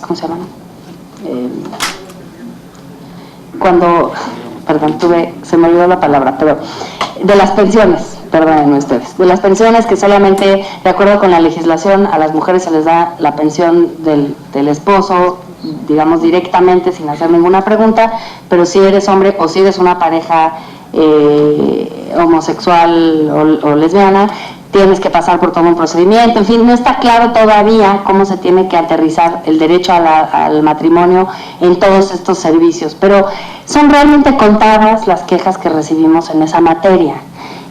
¿cómo se llaman? Se me olvidó la palabra, pero de las pensiones, perdónenme ustedes, de las pensiones, que solamente, de acuerdo con la legislación, a las mujeres se les da la pensión del esposo, digamos, directamente, sin hacer ninguna pregunta, pero si eres hombre o si eres una pareja homosexual o lesbiana, tienes que pasar por todo un procedimiento, en fin, no está claro todavía cómo se tiene que aterrizar el derecho al matrimonio en todos estos servicios, pero son realmente contadas las quejas que recibimos en esa materia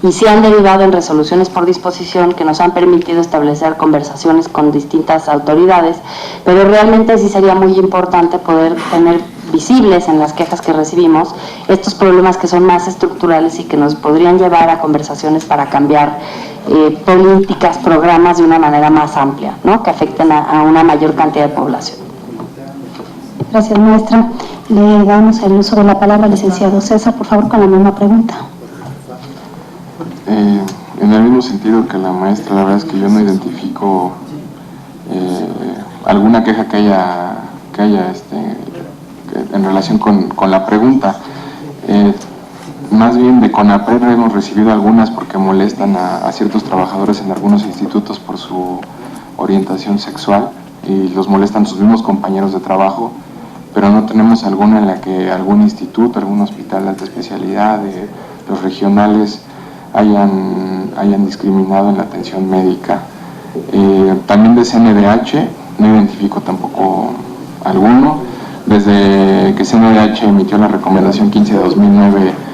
y se han derivado en resoluciones por disposición que nos han permitido establecer conversaciones con distintas autoridades, pero realmente sí sería muy importante poder tener visibles en las quejas que recibimos estos problemas que son más estructurales y que nos podrían llevar a conversaciones para cambiar políticas, programas de una manera más amplia, ¿no? Que afecten a una mayor cantidad de población. Gracias, maestra. Le damos el uso de la palabra al licenciado César, por favor, con la misma pregunta. En el mismo sentido que la maestra, la verdad es que yo no identifico alguna queja que haya en relación con la pregunta. Más bien de CONAPRED hemos recibido algunas porque molestan a ciertos trabajadores en algunos institutos por su orientación sexual y los molestan sus mismos compañeros de trabajo, pero no tenemos alguna en la que algún instituto, algún hospital de alta especialidad, los regionales hayan discriminado en la atención médica. También de CNDH no identifico tampoco alguno. Desde que CNDH emitió la recomendación 15 de 2009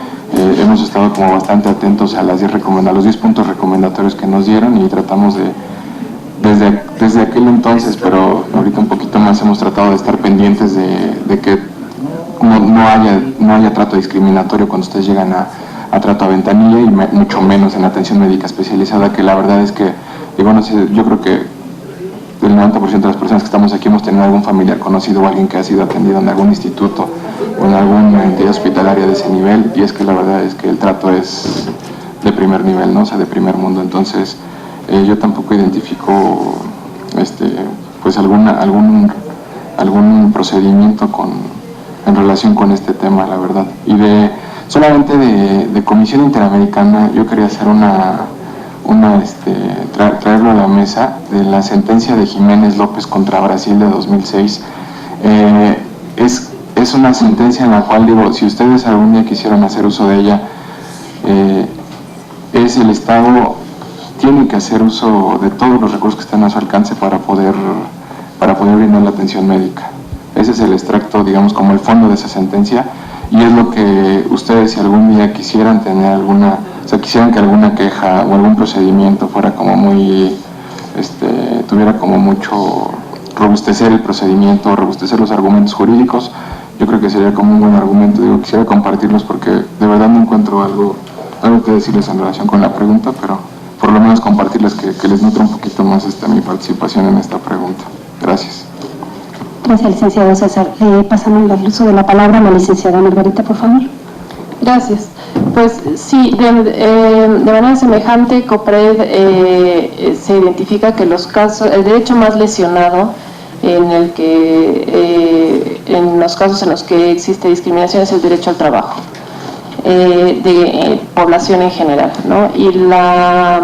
hemos estado como bastante atentos a los 10 puntos recomendatorios que nos dieron y tratamos desde aquel entonces, pero ahorita un poquito más, hemos tratado de estar pendientes de que no haya trato discriminatorio cuando ustedes llegan a trato a ventanilla y mucho menos en atención médica especializada, que la verdad es que, digo, no sé, yo creo que el 90% de las personas que estamos aquí hemos tenido algún familiar conocido o alguien que ha sido atendido en algún instituto o en alguna entidad hospitalaria de ese nivel, y es que la verdad es que el trato es de primer nivel, ¿no? O sea, de primer mundo. Entonces yo tampoco identifico pues algún procedimiento en relación con este tema, la verdad. Y solamente de Comisión Interamericana yo quería hacer traerlo a la mesa de la sentencia de Jiménez López contra Brasil de 2006. Es una sentencia en la cual, digo, si ustedes algún día quisieran hacer uso de ella, es el Estado tiene que hacer uso de todos los recursos que están a su alcance para poder brindar la atención médica. Ese es el extracto, digamos, como el fondo de esa sentencia, y es lo que ustedes, si algún día quisieran tener quisieran que alguna queja o algún procedimiento fuera como muy, tuviera como mucho, robustecer el procedimiento, robustecer los argumentos jurídicos, yo creo que sería como un buen argumento. Digo, quisiera compartirlos porque de verdad no encuentro algo que decirles en relación con la pregunta, pero por lo menos compartirles que les nutre un poquito más mi participación en esta pregunta. Gracias. Gracias, licenciado César. Pasamos el uso de la palabra a la licenciada Margarita, por favor. Gracias. Pues sí, de manera semejante, COPRED se identifica que el derecho más lesionado en los casos en los que existe discriminación es el derecho al trabajo de población en general, ¿no? Y la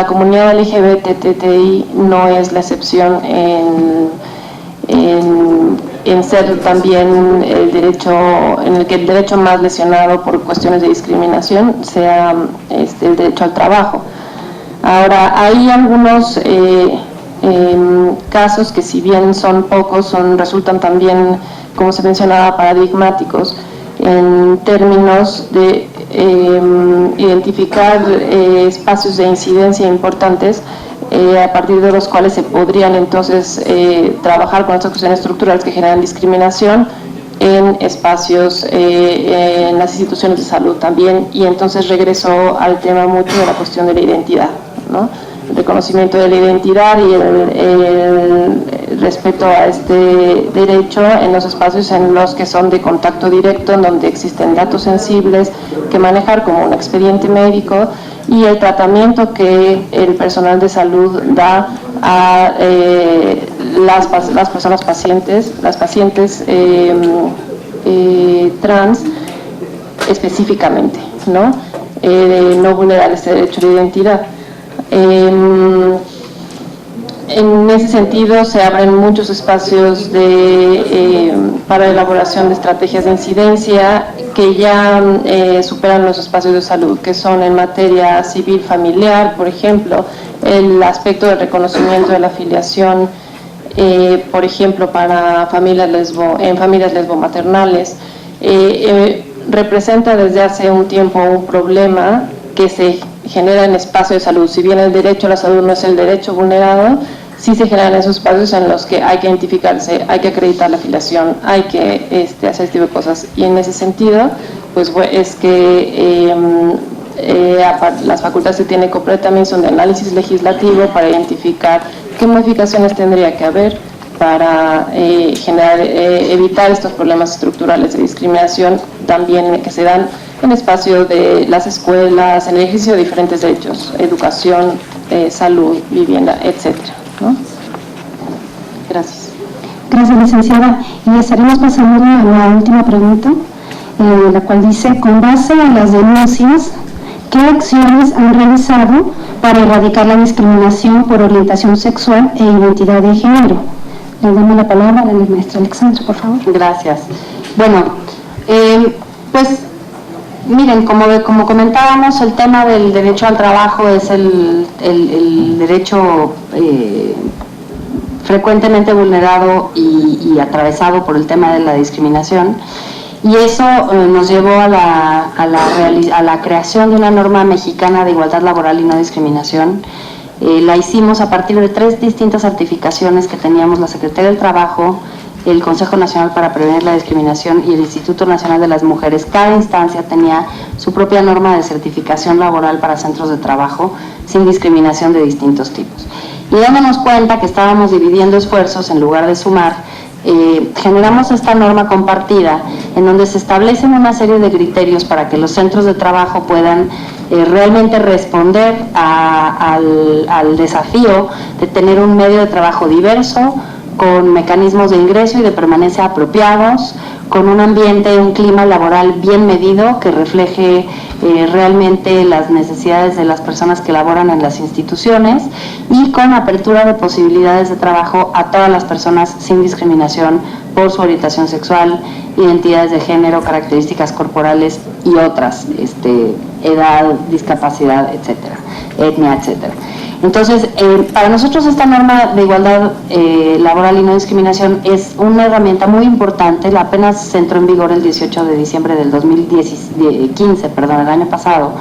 comunidad LGBTTI no es la excepción en ser también el derecho, en el que el derecho más lesionado por cuestiones de discriminación sea el derecho al trabajo. Ahora, hay algunos casos que, si bien son pocos, resultan también, como se mencionaba, paradigmáticos en términos de identificar espacios de incidencia importantes a partir de los cuales se podrían entonces trabajar con estas cuestiones estructurales que generan discriminación en espacios, en las instituciones de salud también, y entonces regresó al tema mucho de la cuestión de la identidad, ¿no? El reconocimiento de la identidad y el respeto a este derecho en los espacios en los que son de contacto directo, en donde existen datos sensibles que manejar como un expediente médico, y el tratamiento que el personal de salud da a las personas pacientes, las pacientes trans específicamente, ¿no? No vulnerar este derecho de identidad. En ese sentido, se abren muchos espacios para elaboración de estrategias de incidencia que ya superan los espacios de salud, que son en materia civil familiar, por ejemplo, el aspecto del reconocimiento de la afiliación, por ejemplo, para familias lesbomaternales, representa desde hace un tiempo un problema que se genera en espacios de salud. Si bien el derecho a la salud no es el derecho vulnerado, sí se generan esos espacios en los que hay que identificarse, hay que acreditar la afiliación, hay que hacer este tipo de cosas. Y en ese sentido, pues es que las facultades que tiene COPRED también son de análisis legislativo para identificar qué modificaciones tendría que haber para evitar estos problemas estructurales de discriminación, también que se dan en espacio de las escuelas, en el ejercicio de diferentes derechos, educación, salud, vivienda, etcétera, ¿no? Gracias. Gracias, licenciada. Y estaremos pasando a la última pregunta, la cual dice: con base en las denuncias, ¿qué acciones han realizado para erradicar la discriminación por orientación sexual e identidad de género? Le damos la palabra a la maestra Alexandra, por favor. Gracias. Bueno, pues miren, como comentábamos, el tema del derecho al trabajo es el derecho frecuentemente vulnerado y atravesado por el tema de la discriminación, y eso nos llevó a la creación de una norma mexicana de igualdad laboral y no discriminación. La hicimos a partir de 3 distintas certificaciones que teníamos la Secretaría del Trabajo, el Consejo Nacional para Prevenir la Discriminación y el Instituto Nacional de las Mujeres. Cada instancia tenía su propia norma de certificación laboral para centros de trabajo sin discriminación de distintos tipos. Y dándonos cuenta que estábamos dividiendo esfuerzos en lugar de sumar, generamos esta norma compartida en donde se establecen una serie de criterios para que los centros de trabajo puedan realmente responder al desafío de tener un medio de trabajo diverso, con mecanismos de ingreso y de permanencia apropiados, con un ambiente, un clima laboral bien medido que refleje realmente las necesidades de las personas que laboran en las instituciones, y con apertura de posibilidades de trabajo a todas las personas sin discriminación por su orientación sexual, identidades de género, características corporales y otras, edad, discapacidad, etcétera, etnia, etcétera. Entonces, para nosotros esta norma de igualdad laboral y no discriminación es una herramienta muy importante. Apenas se entró en vigor el 18 de diciembre del 2015, el año pasado.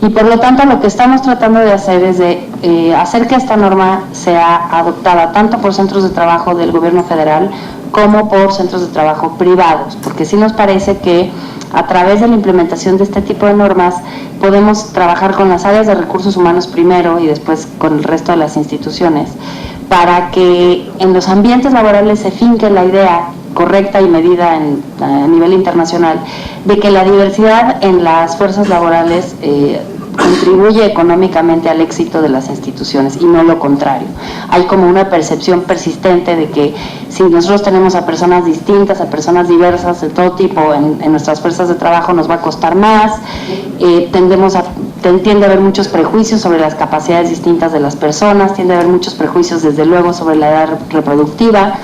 Y por lo tanto lo que estamos tratando de hacer es de hacer que esta norma sea adoptada tanto por centros de trabajo del gobierno federal como por centros de trabajo privados, porque sí nos parece que a través de la implementación de este tipo de normas podemos trabajar con las áreas de recursos humanos primero y después con el resto de las instituciones, para que en los ambientes laborales se finque la idea correcta y medida a nivel internacional de que la diversidad en las fuerzas laborales contribuye económicamente al éxito de las instituciones y no lo contrario. Hay como una percepción persistente de que si nosotros tenemos a personas distintas, a personas diversas de todo tipo en nuestras fuerzas de trabajo, nos va a costar más, tiende a haber muchos prejuicios sobre las capacidades distintas de las personas, tiende a haber muchos prejuicios desde luego sobre la edad reproductiva,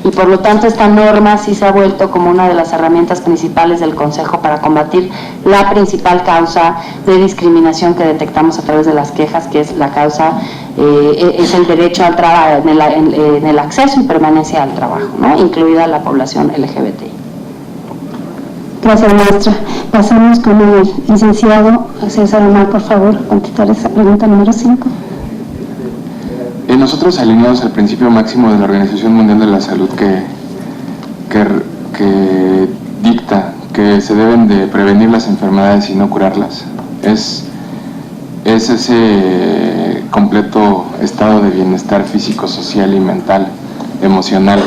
y por lo tanto esta norma sí se ha vuelto como una de las herramientas principales del Consejo para combatir la principal causa de discriminación que detectamos a través de las quejas, que es la causa, es el derecho al trabajo, en el acceso y permanencia al trabajo, ¿no? Incluida la población LGBTI. Gracias, maestra. Pasamos con el licenciado César Omar, por favor, contestar esa pregunta número 5. Nosotros, alineados al principio máximo de la Organización Mundial de la Salud que dicta que se deben de prevenir las enfermedades y no curarlas, es ese completo estado de bienestar físico, social y mental, emocional,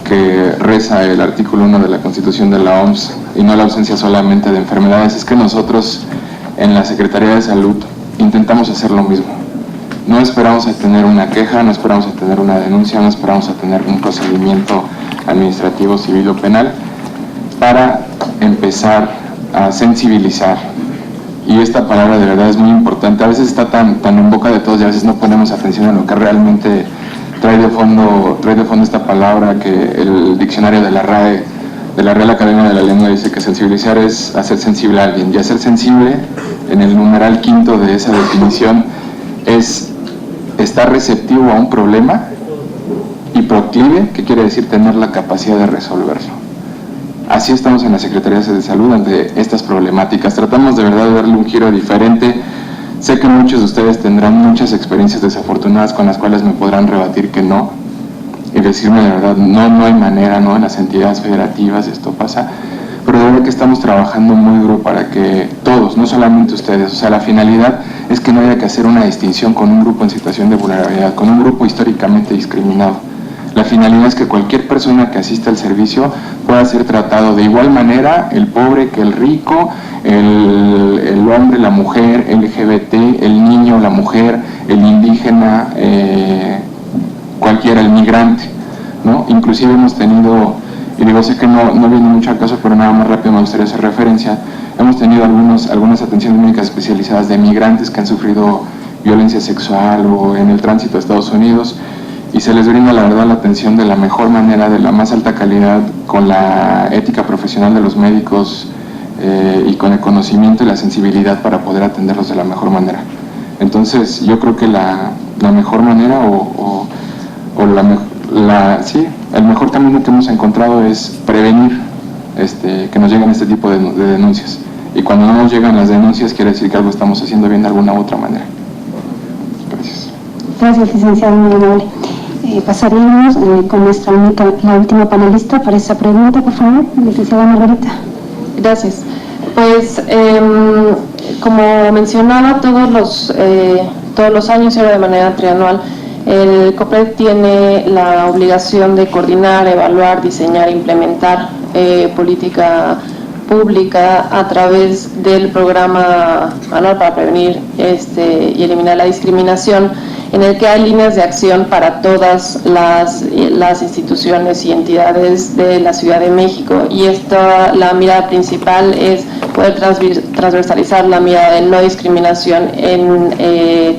que reza el artículo 1 de la Constitución de la OMS, y no la ausencia solamente de enfermedades. Es que nosotros en la Secretaría de Salud intentamos hacer lo mismo. No esperamos a tener una queja, no esperamos a tener una denuncia, no esperamos a tener un procedimiento administrativo, civil o penal para empezar a sensibilizar y esta palabra de verdad es muy importante. A veces está tan en boca de todos y a veces no ponemos atención a lo que realmente trae de fondo esta palabra, que el diccionario de la RAE, de la Real Academia de la Lengua, dice que sensibilizar es hacer sensible a alguien, y hacer sensible, en el numeral quinto de esa definición, es estar receptivo a un problema y proclive, que quiere decir tener la capacidad de resolverlo. Así estamos en la Secretaría de Salud ante estas problemáticas. Tratamos de verdad de darle un giro diferente. Sé que muchos de ustedes tendrán muchas experiencias desafortunadas con las cuales me podrán rebatir que no, y decirme de verdad, no hay manera, no, en las entidades federativas esto pasa, pero de verdad que estamos trabajando muy duro para que todos, no solamente ustedes, o sea, la finalidad es que no haya que hacer una distinción con un grupo en situación de vulnerabilidad, con un grupo históricamente discriminado. La finalidad es que cualquier persona que asista al servicio pueda ser tratado de igual manera, el pobre que el rico, el hombre, la mujer, LGBT, el niño, la mujer, el indígena, cualquiera, el migrante, ¿no? Inclusive hemos tenido, y digo, sé que no viene mucho al caso, pero nada más rápido me gustaría hacer referencia, hemos tenido algunas atenciones médicas especializadas de migrantes que han sufrido violencia sexual o en el tránsito a Estados Unidos, y se les brinda la verdad la atención de la mejor manera, de la más alta calidad, con la ética profesional de los médicos y con el conocimiento y la sensibilidad para poder atenderlos de la mejor manera. Entonces yo creo que la mejor manera el mejor camino que hemos encontrado es prevenir que nos lleguen este tipo de denuncias, y cuando no nos llegan las denuncias quiere decir que algo estamos haciendo bien de alguna u otra manera. Gracias. Gracias, licenciado, muy amable. Pasaríamos con la última panelista para esa pregunta, por favor, licenciada Margarita. Gracias. Pues, como mencionaba, todos los años y ahora de manera trianual, el COPRED tiene la obligación de coordinar, evaluar, diseñar e implementar política pública a través del programa anual para prevenir y eliminar la discriminación, en el que hay líneas de acción para todas las instituciones y entidades de la Ciudad de México, y la mirada principal es poder transversalizar la mirada de no discriminación en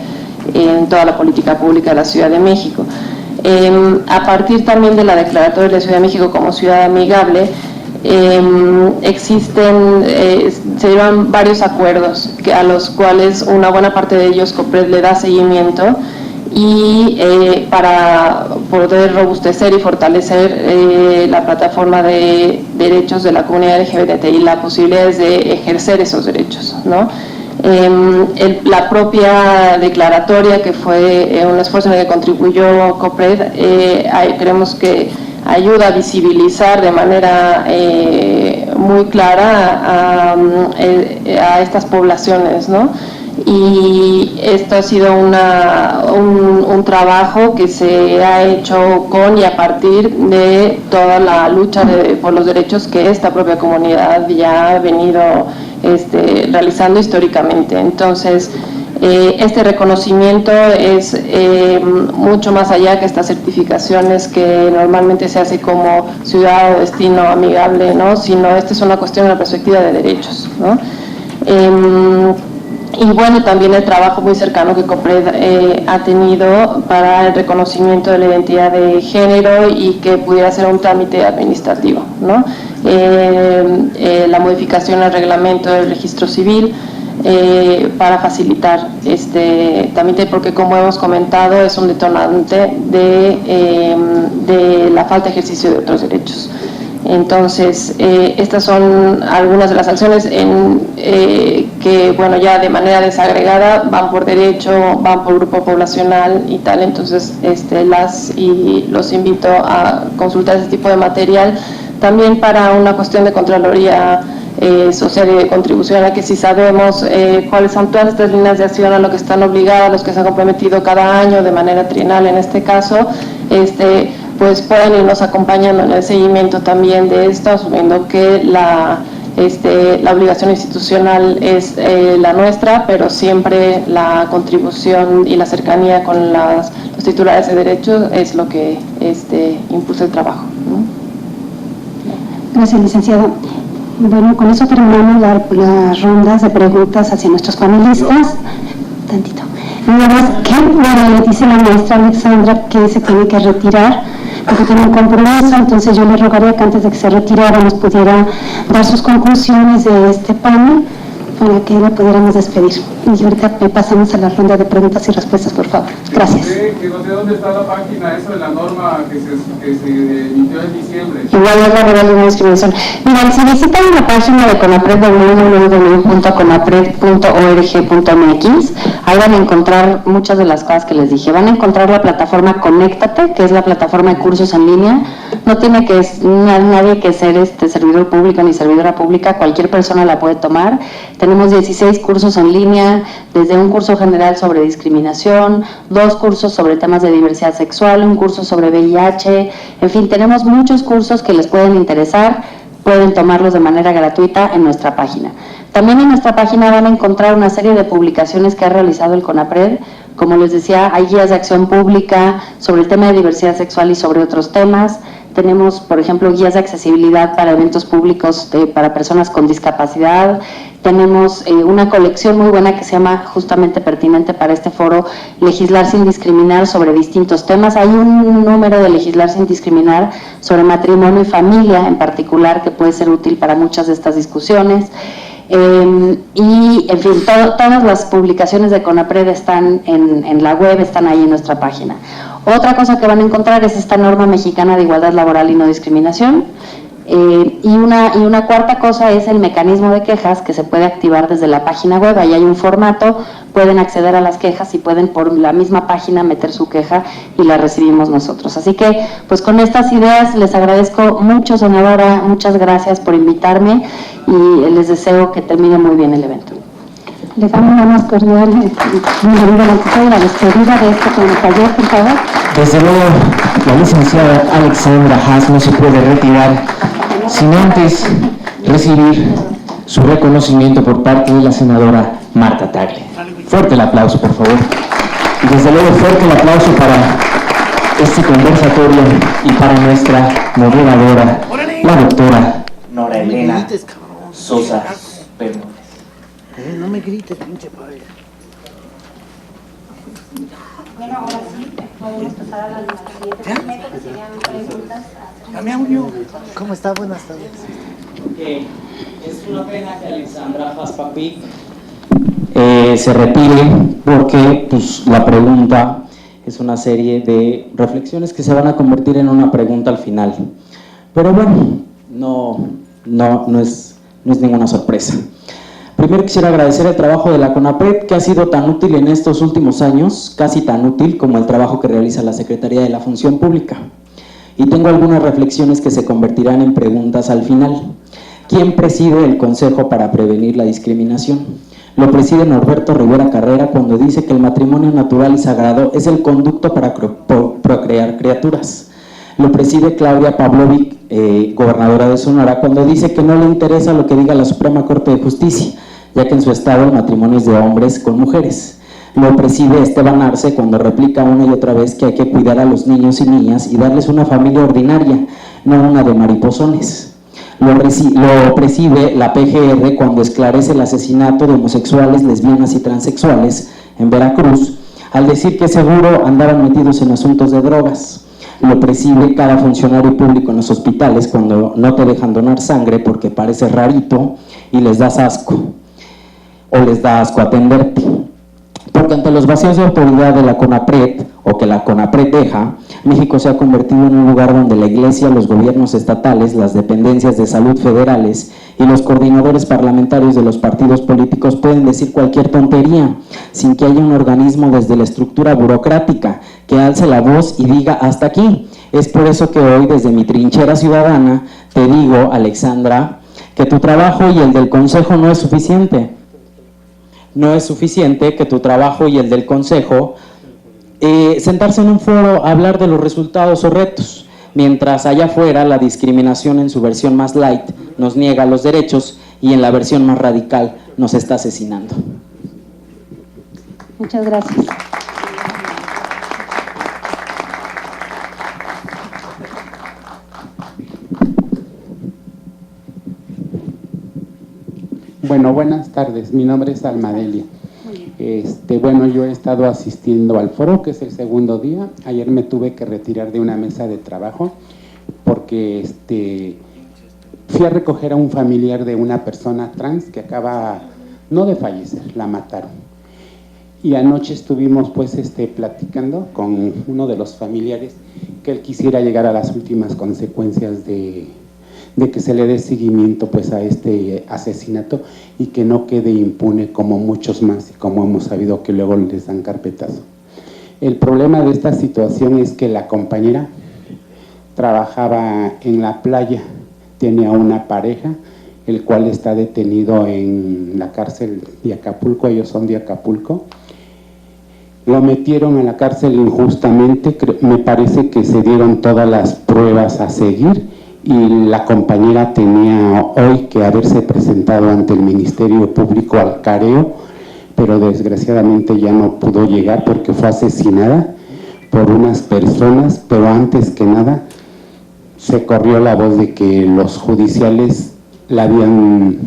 toda la política pública de la Ciudad de México. A partir también de la declaratoria de la Ciudad de México como ciudad amigable, se llevan varios acuerdos a los cuales una buena parte de ellos COPRED le da seguimiento, y para poder robustecer y fortalecer la plataforma de derechos de la comunidad LGBT y las posibilidades de ejercer esos derechos, ¿no? La propia declaratoria, que fue un esfuerzo en el que contribuyó COPRED, creemos que ayuda a visibilizar de manera muy clara a estas poblaciones, ¿no? Y esto ha sido un trabajo que se ha hecho con y a partir de toda la lucha por los derechos que esta propia comunidad ya ha venido realizando históricamente. Entonces, este reconocimiento es mucho más allá que estas certificaciones que normalmente se hace como ciudad o destino amigable, ¿no? Sino esta es una cuestión de la perspectiva de derechos, ¿no? Y bueno, también el trabajo muy cercano que COPRED ha tenido para el reconocimiento de la identidad de género y que pudiera ser un trámite administrativo, ¿no? La modificación al reglamento del registro civil para facilitar este trámite, porque como hemos comentado es un detonante de la falta de ejercicio de otros derechos. Entonces, estas son algunas de las acciones que, bueno, ya de manera desagregada van por derecho, van por grupo poblacional y tal. Entonces, los invito a consultar ese tipo de material. También para una cuestión de Contraloría Social y de contribución, a que si sabemos cuáles son todas estas líneas de acción a lo que están obligadas, los que se han comprometido cada año de manera trienal en este caso, pues pueden irnos acompañando en el seguimiento también de esto, asumiendo que la obligación institucional es la nuestra, pero siempre la contribución y la cercanía con los titulares de derechos es lo que impulsa el trabajo, ¿no? Gracias, licenciada. Bueno, con eso terminamos las rondas de preguntas hacia nuestros panelistas. Tantito. Nada más que le dice la maestra Alexandra que se tiene que retirar porque tiene un compromiso, entonces yo le rogaría que antes de que se retirara nos pudiera dar sus conclusiones de este panel para que la pudiéramos despedir. Y ahorita pasamos a la ronda de preguntas y respuestas, por favor. Gracias. No sé dónde está la página esa de la norma que se emitió en diciembre. Igual es la verdad de una discriminación. Miren, si visitan la página de CONAPRED, www.conapred.org.mx, ahí van a encontrar muchas de las cosas que les dije. Van a encontrar la plataforma Conéctate, que es la plataforma de cursos en línea. No tiene que nadie que ser servidor público ni servidora pública, cualquier persona la puede tomar. Tenemos 16 cursos en línea, desde un curso general sobre discriminación, 2 cursos sobre temas de diversidad sexual, un curso sobre VIH, en fin, tenemos muchos cursos que les pueden interesar, pueden tomarlos de manera gratuita en nuestra página. También en nuestra página van a encontrar una serie de publicaciones que ha realizado el CONAPRED. Como les decía, hay guías de acción pública sobre el tema de diversidad sexual y sobre otros temas. Tenemos, por ejemplo, guías de accesibilidad para eventos públicos para personas con discapacidad. Tenemos una colección muy buena que se llama, justamente pertinente para este foro, Legislar sin discriminar, sobre distintos temas. Hay un número de Legislar sin discriminar sobre matrimonio y familia en particular que puede ser útil para muchas de estas discusiones. Y, en fin, todas las publicaciones de CONAPRED están en la web, están ahí en nuestra página. Otra cosa que van a encontrar es esta norma mexicana de igualdad laboral y no discriminación. Y una cuarta cosa es el mecanismo de quejas que se puede activar desde la página web. Ahí hay un formato, pueden acceder a las quejas y pueden por la misma página meter su queja y la recibimos nosotros. Así que, pues con estas ideas les agradezco mucho, senadora, muchas gracias por invitarme y les deseo que termine muy bien el evento. Les damos la más cordial bienvenida a la despedida de este taller, por favor. Desde luego, la licenciada Alexandra Haas no se puede retirar sin antes recibir su reconocimiento por parte de la senadora Marta Tagle. Fuerte el aplauso, por favor. Y desde luego, fuerte el aplauso para este conversatorio y para nuestra moderadora, la doctora Nora Elena Sosa Bermúdez. No me grites, pinche padre. Bueno, ahora sí, podemos pasar a la siguiente segmento, que serían preguntas. Dame audio. ¿Cómo está? Buenas tardes. Es una pena que Alexandra Haas-Papik se retire porque pues, la pregunta es una serie de reflexiones que se van a convertir en una pregunta al final. Pero bueno, no es ninguna sorpresa. Primero quisiera agradecer el trabajo de la CONAPRED, que ha sido tan útil en estos últimos años, casi tan útil como el trabajo que realiza la Secretaría de la Función Pública. Y tengo algunas reflexiones que se convertirán en preguntas al final. ¿Quién preside el Consejo para Prevenir la Discriminación? Lo preside Norberto Rivera Carrera cuando dice que el matrimonio natural y sagrado es el conducto para procrear criaturas. Lo preside Claudia Pavlovic, gobernadora de Sonora, cuando dice que no le interesa lo que diga la Suprema Corte de Justicia, ya que en su estado el matrimonio es de hombres con mujeres. Lo preside Esteban Arce cuando replica una y otra vez que hay que cuidar a los niños y niñas y darles una familia ordinaria, no una de mariposones. Lo preside la PGR cuando esclarece el asesinato de homosexuales, lesbianas y transexuales en Veracruz, al decir que seguro andaban metidos en asuntos de drogas. Lo preside cada funcionario público en los hospitales cuando no te dejan donar sangre porque parece rarito y les das asco, o les da asco atenderte. Porque ante los vacíos de autoridad de la CONAPRED, o que la CONAPRED deja, México se ha convertido en un lugar donde la Iglesia, los gobiernos estatales, las dependencias de salud federales y los coordinadores parlamentarios de los partidos políticos pueden decir cualquier tontería, sin que haya un organismo desde la estructura burocrática que alce la voz y diga hasta aquí. Es por eso que hoy, desde mi trinchera ciudadana, te digo, Alexandra, que tu trabajo y el del Consejo no es suficiente. No es suficiente que tu trabajo y el del Consejo sentarse en un foro a hablar de los resultados o retos, mientras allá afuera la discriminación en su versión más light nos niega los derechos y en la versión más radical nos está asesinando. Muchas gracias. Bueno, buenas tardes. Mi nombre es Almadelia. Bueno, yo he estado asistiendo al foro, que es el segundo día. Ayer me tuve que retirar de una mesa de trabajo porque fui a recoger a un familiar de una persona trans que acaba, no de fallecer, la mataron. Y anoche estuvimos pues platicando con uno de los familiares que él quisiera llegar a las últimas consecuencias de que se le dé seguimiento pues a este asesinato y que no quede impune como muchos más y como hemos sabido que luego les dan carpetazo. El problema de esta situación es que la compañera trabajaba en la playa, tenía una pareja, el cual está detenido en la cárcel de Acapulco, ellos son de Acapulco. Lo metieron a la cárcel injustamente, me parece que se dieron todas las pruebas a seguir y la compañera tenía hoy que haberse presentado ante el Ministerio Público al careo, pero desgraciadamente ya no pudo llegar porque fue asesinada por unas personas, pero antes que nada se corrió la voz de que los judiciales la habían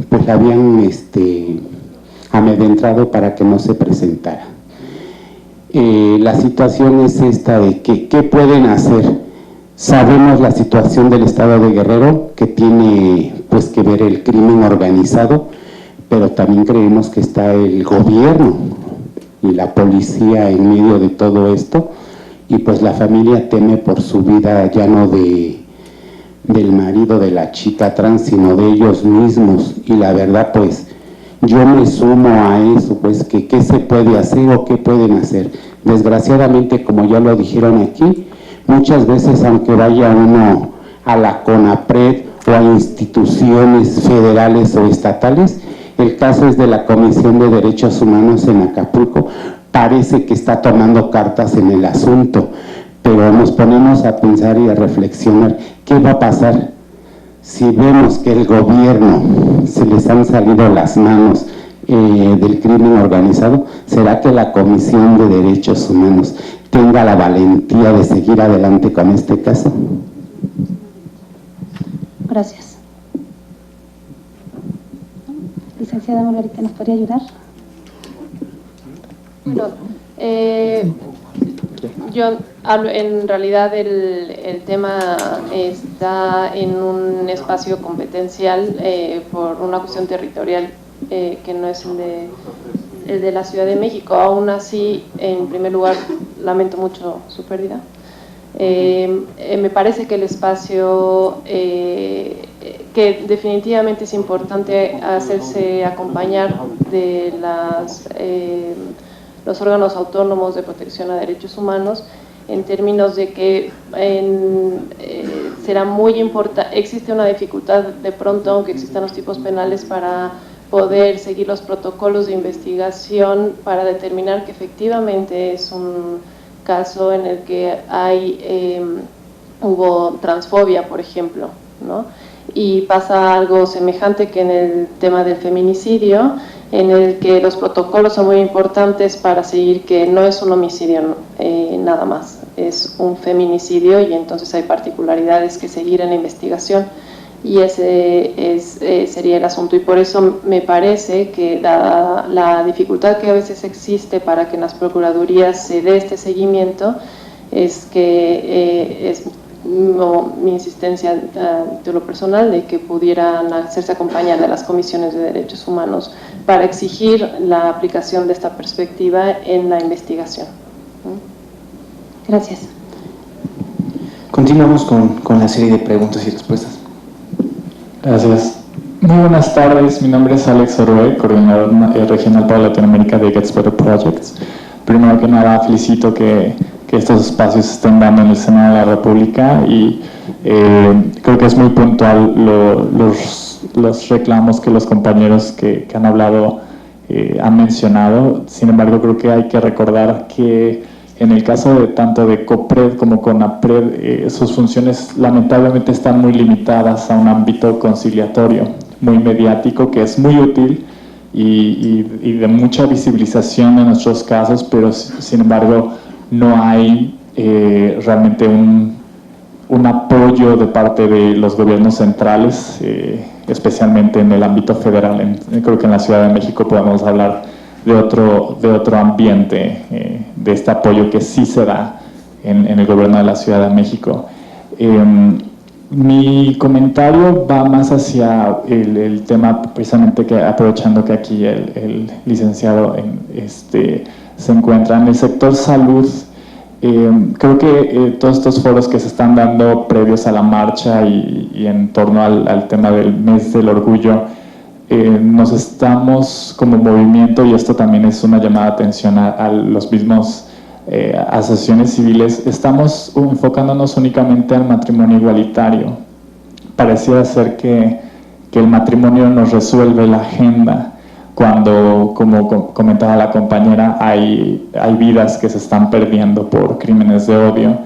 amedrentado para que no se presentara. La situación es esta de que, ¿qué pueden hacer? Sabemos la situación del estado de Guerrero, que tiene pues que ver el crimen organizado, pero también creemos que está el gobierno y la policía en medio de todo esto, y pues la familia teme por su vida, ya no del marido de la chica trans, sino de ellos mismos, y la verdad pues yo me sumo a eso, pues que qué se puede hacer o qué pueden hacer. Desgraciadamente, como ya lo dijeron aquí, muchas veces aunque vaya uno a la CONAPRED o a instituciones federales o estatales, el caso es de la Comisión de Derechos Humanos en Acapulco, parece que está tomando cartas en el asunto, pero nos ponemos a pensar y a reflexionar, ¿qué va a pasar si vemos que el gobierno se les han salido las manos del crimen organizado? ¿Será que la Comisión de Derechos Humanos tenga la valentía de seguir adelante con este caso? Gracias. Licenciada Margarita, ¿nos podría ayudar? Bueno, yo hablo, en realidad el tema está en un espacio competencial por una cuestión territorial que no es el de la Ciudad de México. Aún así, en primer lugar, lamento mucho su pérdida. Me parece que el espacio, que definitivamente es importante hacerse acompañar de los órganos autónomos de protección a derechos humanos, en términos de que será muy importante, existe una dificultad de pronto, aunque existan los tipos penales, para poder seguir los protocolos de investigación para determinar que efectivamente es un caso en el que hubo transfobia, por ejemplo, ¿no? Y pasa algo semejante que en el tema del feminicidio, en el que los protocolos son muy importantes para seguir que no es un homicidio nada más, es un feminicidio, y entonces hay particularidades que seguir en la investigación, y ese sería el asunto. Y por eso me parece que la dificultad que a veces existe para que en las procuradurías se dé este seguimiento es que es mi insistencia de lo personal de que pudieran hacerse acompañar de las comisiones de derechos humanos para exigir la aplicación de esta perspectiva en la investigación. Gracias. Continuamos con la serie de preguntas y respuestas. Gracias. Muy buenas tardes, mi nombre es Alex Orue, coordinador regional para Latinoamérica de Gets Better Projects. Primero que nada, felicito que estos espacios se estén dando en el Senado de la República, y creo que es muy puntual los reclamos que los compañeros que han hablado han mencionado. Sin embargo, creo que hay que recordar que en el caso de tanto de COPRED como CONAPRED, sus funciones lamentablemente están muy limitadas a un ámbito conciliatorio, muy mediático, que es muy útil y de mucha visibilización de nuestros casos, pero sin embargo no hay realmente un apoyo de parte de los gobiernos centrales especialmente en el ámbito federal. Creo que en la Ciudad de México podemos hablar de otro ambiente, de este apoyo que sí se da en el gobierno de la Ciudad de México. Mi comentario va más hacia el tema, precisamente, que aprovechando que aquí el licenciado se encuentra en el sector salud. Creo que todos estos foros que se están dando previos a la marcha y en torno al tema del mes del orgullo, nos estamos como movimiento, y esto también es una llamada de atención a los mismos asociaciones civiles, estamos enfocándonos únicamente al matrimonio igualitario. Pareciera ser que el matrimonio nos resuelve la agenda, cuando, como comentaba la compañera, hay vidas que se están perdiendo por crímenes de odio,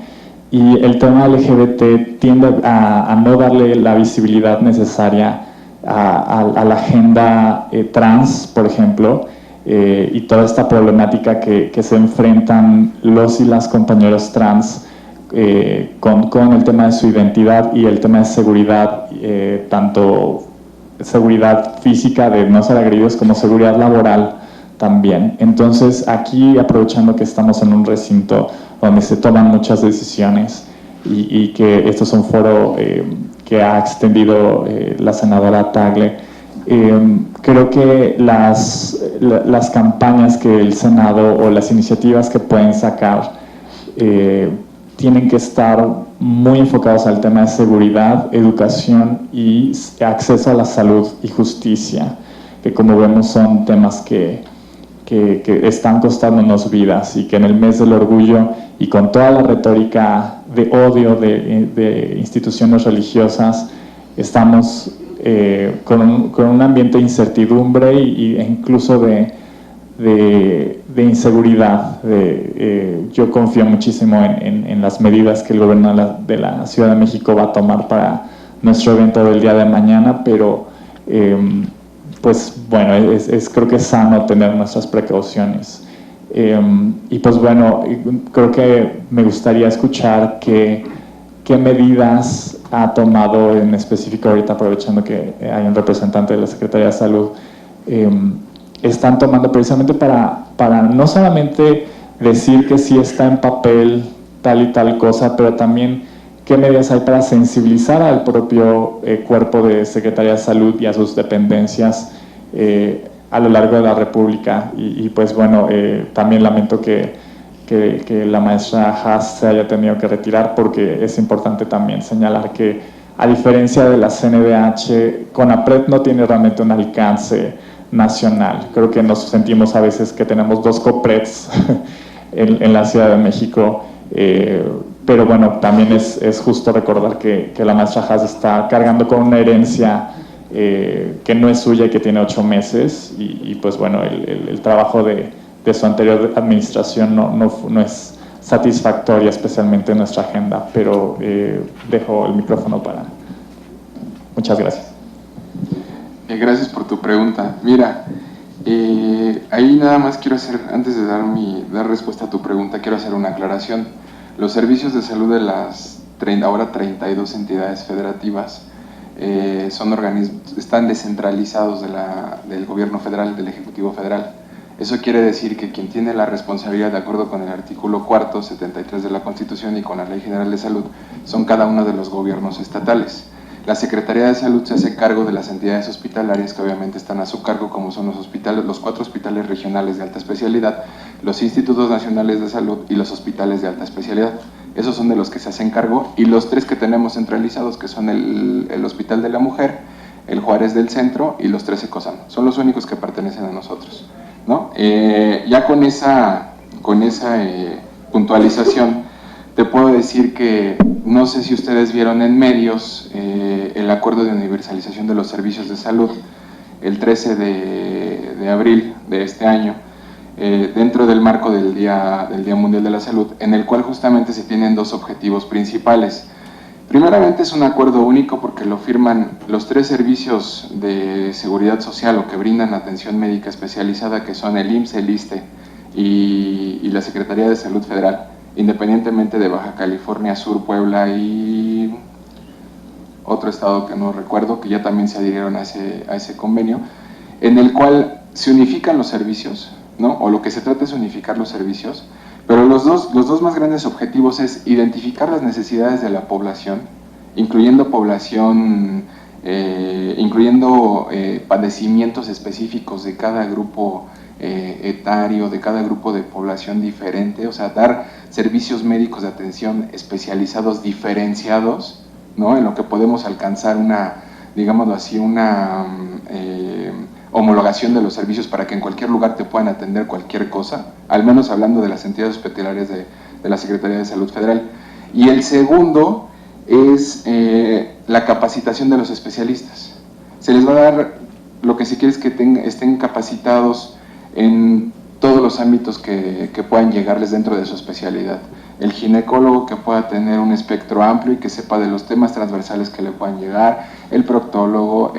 y el tema LGBT tiende a no darle la visibilidad necesaria a la agenda trans, por ejemplo, y toda esta problemática que se enfrentan los y las compañeros trans con el tema de su identidad y el tema de seguridad, tanto seguridad física de no ser agredidos como seguridad laboral también. Entonces, aquí, aprovechando que estamos en un recinto donde se toman muchas decisiones y que esto es un foro que ha extendido la senadora Tagle, creo que las campañas que el Senado o las iniciativas que pueden sacar tienen que estar muy enfocados al tema de seguridad, educación y acceso a la salud y justicia, que como vemos son temas que están costándonos vidas, y que en el mes del orgullo y con toda la retórica de odio de instituciones religiosas estamos con un ambiente de incertidumbre e incluso de inseguridad. Yo confío muchísimo en las medidas que el gobierno de la Ciudad de México va a tomar para nuestro evento del día de mañana, pero pues bueno, creo que es sano tener nuestras precauciones. Y pues bueno, creo que me gustaría escuchar qué medidas ha tomado en específico, ahorita aprovechando que hay un representante de la Secretaría de Salud, están tomando precisamente para no solamente decir que sí está en papel tal y tal cosa, pero también qué medidas hay para sensibilizar al propio cuerpo de Secretaría de Salud y a sus dependencias a lo largo de la República. Y pues bueno, también lamento que la maestra Haas se haya tenido que retirar, porque es importante también señalar que, a diferencia de la CNDH, CONAPRED no tiene realmente un alcance nacional. Creo que nos sentimos a veces que tenemos dos COPREDs en la Ciudad de México, pero bueno, también es justo recordar que la maestra Haas está cargando con una herencia que no es suya y que tiene 8 meses, y pues bueno, el trabajo de su anterior administración no es satisfactoria, especialmente en nuestra agenda, pero dejo el micrófono para... Muchas gracias. Gracias por tu pregunta. Mira, ahí nada más quiero hacer, antes de dar respuesta a tu pregunta, quiero hacer una aclaración. Los servicios de salud de las ahora 32 entidades federativas están descentralizados del gobierno federal, del Ejecutivo Federal. Eso quiere decir que quien tiene la responsabilidad, de acuerdo con el artículo 4, 73 de la Constitución y con la Ley General de Salud, son cada uno de los gobiernos estatales. La Secretaría de Salud se hace cargo de las entidades hospitalarias que obviamente están a su cargo, como son los 4 hospitales regionales de alta especialidad, los institutos nacionales de salud y los hospitales de alta especialidad. Esos son de los que se hacen cargo, y los 3 que tenemos centralizados, que son el Hospital de la Mujer, el Juárez del Centro y los 13 Ecosano, son los únicos que pertenecen a nosotros, ¿no? Ya con esa puntualización, te puedo decir que no sé si ustedes vieron en medios el acuerdo de universalización de los servicios de salud el 13 de abril de este año, dentro del marco del Día Mundial de la Salud, en el cual justamente se tienen 2 objetivos principales. Primeramente, es un acuerdo único porque lo firman los 3 servicios de seguridad social o que brindan atención médica especializada, que son el IMSS, el ISSSTE y la Secretaría de Salud Federal, independientemente de Baja California Sur, Puebla y otro estado que no recuerdo, que ya también se adhirieron a ese convenio, en el cual se unifican los servicios, ¿no? O lo que se trata es unificar los servicios, pero los dos más grandes objetivos es identificar las necesidades de la población, incluyendo padecimientos específicos de cada grupo etario, de cada grupo de población diferente, o sea, dar servicios médicos de atención especializados diferenciados, ¿no? En lo que podemos alcanzar digámoslo así, una homologación de los servicios para que en cualquier lugar te puedan atender cualquier cosa, al menos hablando de las entidades hospitalarias de la Secretaría de Salud Federal. Y el segundo es la capacitación de los especialistas. Se les va a dar, lo que se quiere es que estén capacitados en todos los ámbitos que puedan llegarles dentro de su especialidad. El ginecólogo que pueda tener un espectro amplio y que sepa de los temas transversales que le puedan llegar, el proctólogo,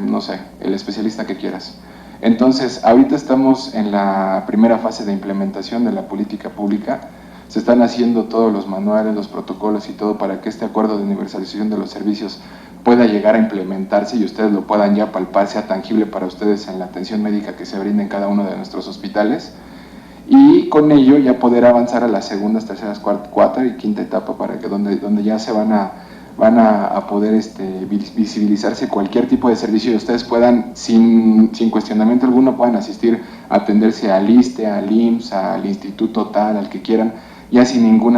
no sé, el especialista que quieras. Entonces, ahorita estamos en la primera fase de implementación de la política pública. Se están haciendo todos los manuales, los protocolos y todo para que este acuerdo de universalización de los servicios pueda llegar a implementarse y ustedes lo puedan ya palpar, sea tangible para ustedes en la atención médica que se brinda en cada uno de nuestros hospitales, y con ello ya poder avanzar a las segundas, terceras, cuarta y quinta etapa, para que donde ya se van a poder visibilizarse cualquier tipo de servicio y ustedes puedan, sin cuestionamiento alguno, puedan asistir a atenderse al ISSSTE, al IMSS, al instituto tal, al que quieran, sin ningún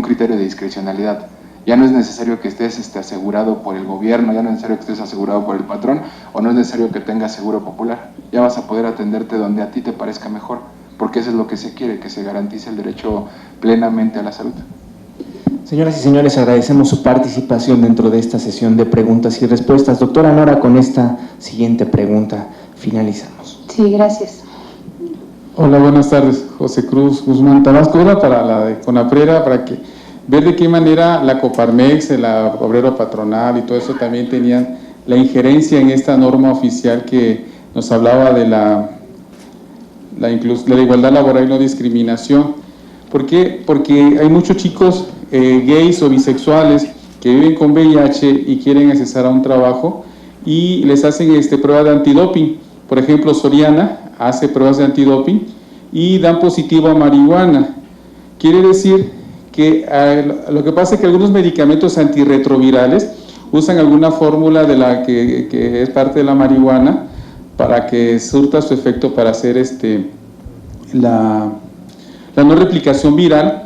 criterio de discrecionalidad. Ya no es necesario que estés asegurado por el gobierno, ya no es necesario que estés asegurado por el patrón, o no es necesario que tengas seguro popular. Ya vas a poder atenderte donde a ti te parezca mejor, porque eso es lo que se quiere, que se garantice el derecho plenamente a la salud. Señoras y señores, agradecemos su participación dentro de esta sesión de preguntas y respuestas. Doctora Nora, con esta siguiente pregunta finalizamos. Sí, gracias. Hola, buenas tardes. José Cruz Guzmán Tabasco. Era para la de Conaprera, para que ver de qué manera la Coparmex, la obrero patronal y todo eso también tenían la injerencia en esta norma oficial que nos hablaba de la igualdad laboral y no discriminación. ¿Por qué? Porque hay muchos chicos gays o bisexuales que viven con VIH y quieren accesar a un trabajo y les hacen pruebas de antidoping. Por ejemplo, Soriana hace pruebas de antidoping y dan positivo a marihuana. Quiere decir que lo que pasa es que algunos medicamentos antirretrovirales usan alguna fórmula de la que es parte de la marihuana para que surta su efecto para hacer la no replicación viral,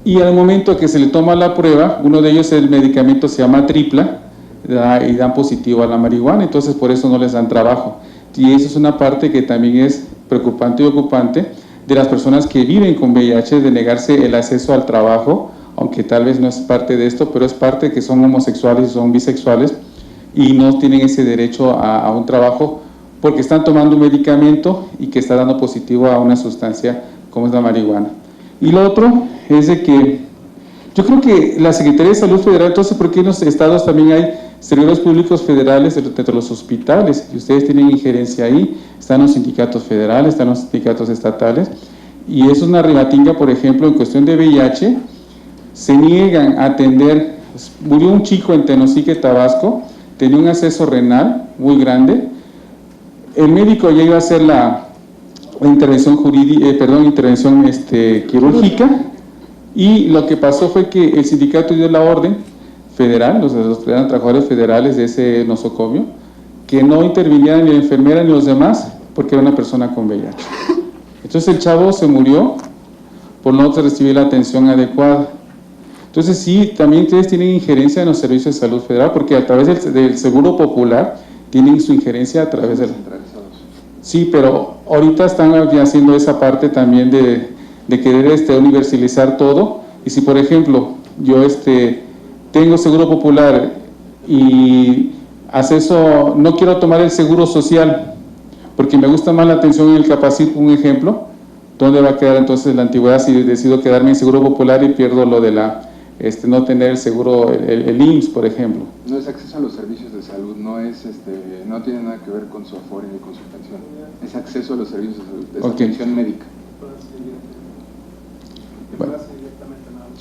y al momento que se le toma la prueba, uno de ellos, el medicamento se llama tripla, y dan positivo a la marihuana, entonces por eso no les dan trabajo. Y eso es una parte que también es preocupante y ocupante de las personas que viven con VIH, de negarse el acceso al trabajo, aunque tal vez no es parte de esto, pero es parte que son homosexuales y son bisexuales y no tienen ese derecho a un trabajo porque están tomando un medicamento y que está dando positivo a una sustancia como es la marihuana. Y lo otro es de que yo creo que la Secretaría de Salud Federal, entonces, ¿por qué en los estados también hay servidores públicos federales dentro de los hospitales? Y ustedes tienen injerencia ahí, están los sindicatos federales, están los sindicatos estatales, y es una rebatinga, por ejemplo, en cuestión de VIH, se niegan a atender. Murió un chico en Tenosique, Tabasco, tenía un acceso renal muy grande, el médico ya iba a hacer la intervención quirúrgica, y lo que pasó fue que el sindicato dio la orden federal, los trabajadores federales de ese nosocomio, que no intervinieran ni la enfermera ni los demás porque era una persona con VIH. Entonces el chavo se murió por no recibir la atención adecuada. Entonces sí, también ustedes tienen injerencia en los servicios de salud federal, porque a través del Seguro Popular tienen su injerencia a través del... Sí, pero ahorita están haciendo esa parte también de querer universalizar todo. Y si, por ejemplo, yo tengo Seguro Popular y acceso, no quiero tomar el Seguro Social porque me gusta más la atención en el Capacit, un ejemplo, ¿dónde va a quedar entonces la antigüedad si decido quedarme en Seguro Popular y pierdo lo de no tener el seguro, el IMSS, por ejemplo? No es acceso a los servicios de salud, no es no tiene nada que ver con su Afore ni con su pensión, es acceso a los servicios de salud, es atención médica. Bueno.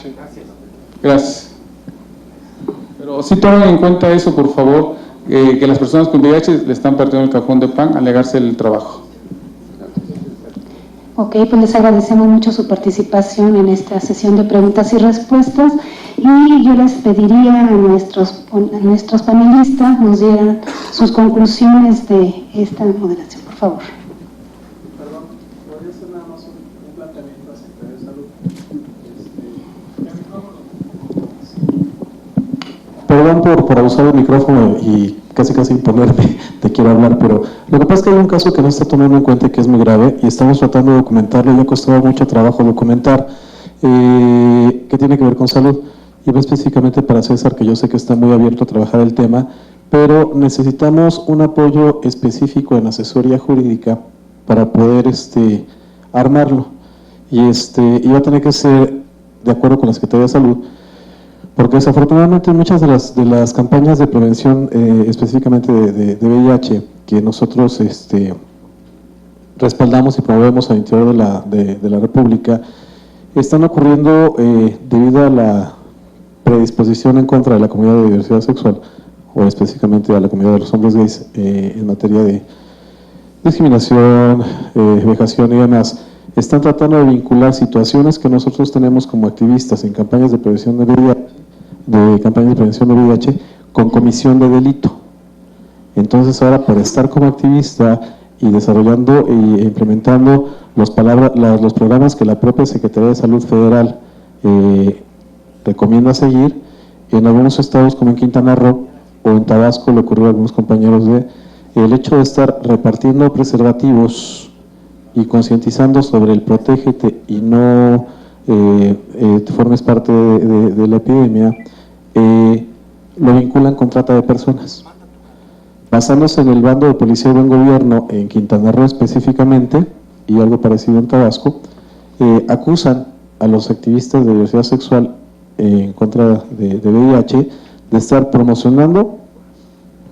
Sí. Gracias. Pero sí tomen en cuenta eso, por favor, que las personas con VIH le están partiendo el cajón de pan al negarse el trabajo. Ok, pues les agradecemos mucho su participación en esta sesión de preguntas y respuestas, y yo les pediría a nuestros panelistas nos dieran sus conclusiones de esta moderación, por favor. Perdón, ¿podría hacer nada más un planteamiento a la Secretaría de Salud? Perdón por abusar del micrófono y casi imponerme, te quiero hablar, pero lo que pasa es que hay un caso que no está tomando en cuenta, que es muy grave, y estamos tratando de documentarlo, y ha costado mucho trabajo documentar, que tiene que ver con salud, y va específicamente para César, que yo sé que está muy abierto a trabajar el tema, pero necesitamos un apoyo específico en asesoría jurídica para poder armarlo, y va a tener que ser de acuerdo con la Secretaría de Salud, porque desafortunadamente muchas de las campañas de prevención, específicamente de VIH, que nosotros respaldamos y promovemos al interior de la República, están ocurriendo debido a la predisposición en contra de la comunidad de diversidad sexual, o específicamente a la comunidad de los hombres gays, en materia de discriminación, vejación y demás. Están tratando de vincular situaciones que nosotros tenemos como activistas en campañas de prevención de VIH, con comisión de delito. Entonces ahora, por estar como activista y desarrollando e implementando los programas que la propia Secretaría de Salud Federal recomienda seguir, en algunos estados como en Quintana Roo o en Tabasco, le ocurrió a algunos compañeros el hecho de estar repartiendo preservativos y concientizando sobre el protégete y no formes parte de la epidemia, lo vinculan con trata de personas. Basándose en el bando de Policía y Buen Gobierno en Quintana Roo específicamente, y algo parecido en Tabasco, acusan a los activistas de diversidad sexual en contra de VIH de estar promocionando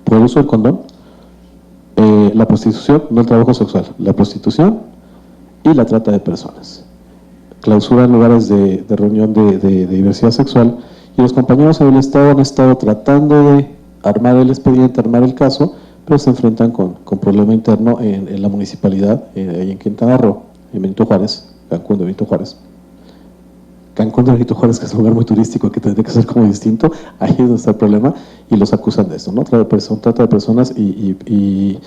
por el uso del condón, la prostitución, no el trabajo sexual, la prostitución y la trata de personas. Clausuran lugares de reunión de diversidad sexual, y los compañeros del Estado han estado tratando de armar el expediente, armar el caso, pero se enfrentan con problema interno en la municipalidad, ahí en Quintana Roo, en Benito Juárez, Cancún de Benito Juárez. Cancún de Benito Juárez, que es un lugar muy turístico, que tendría que ser como distinto, ahí es donde está el problema, y los acusan de eso, ¿no? Trata de personas y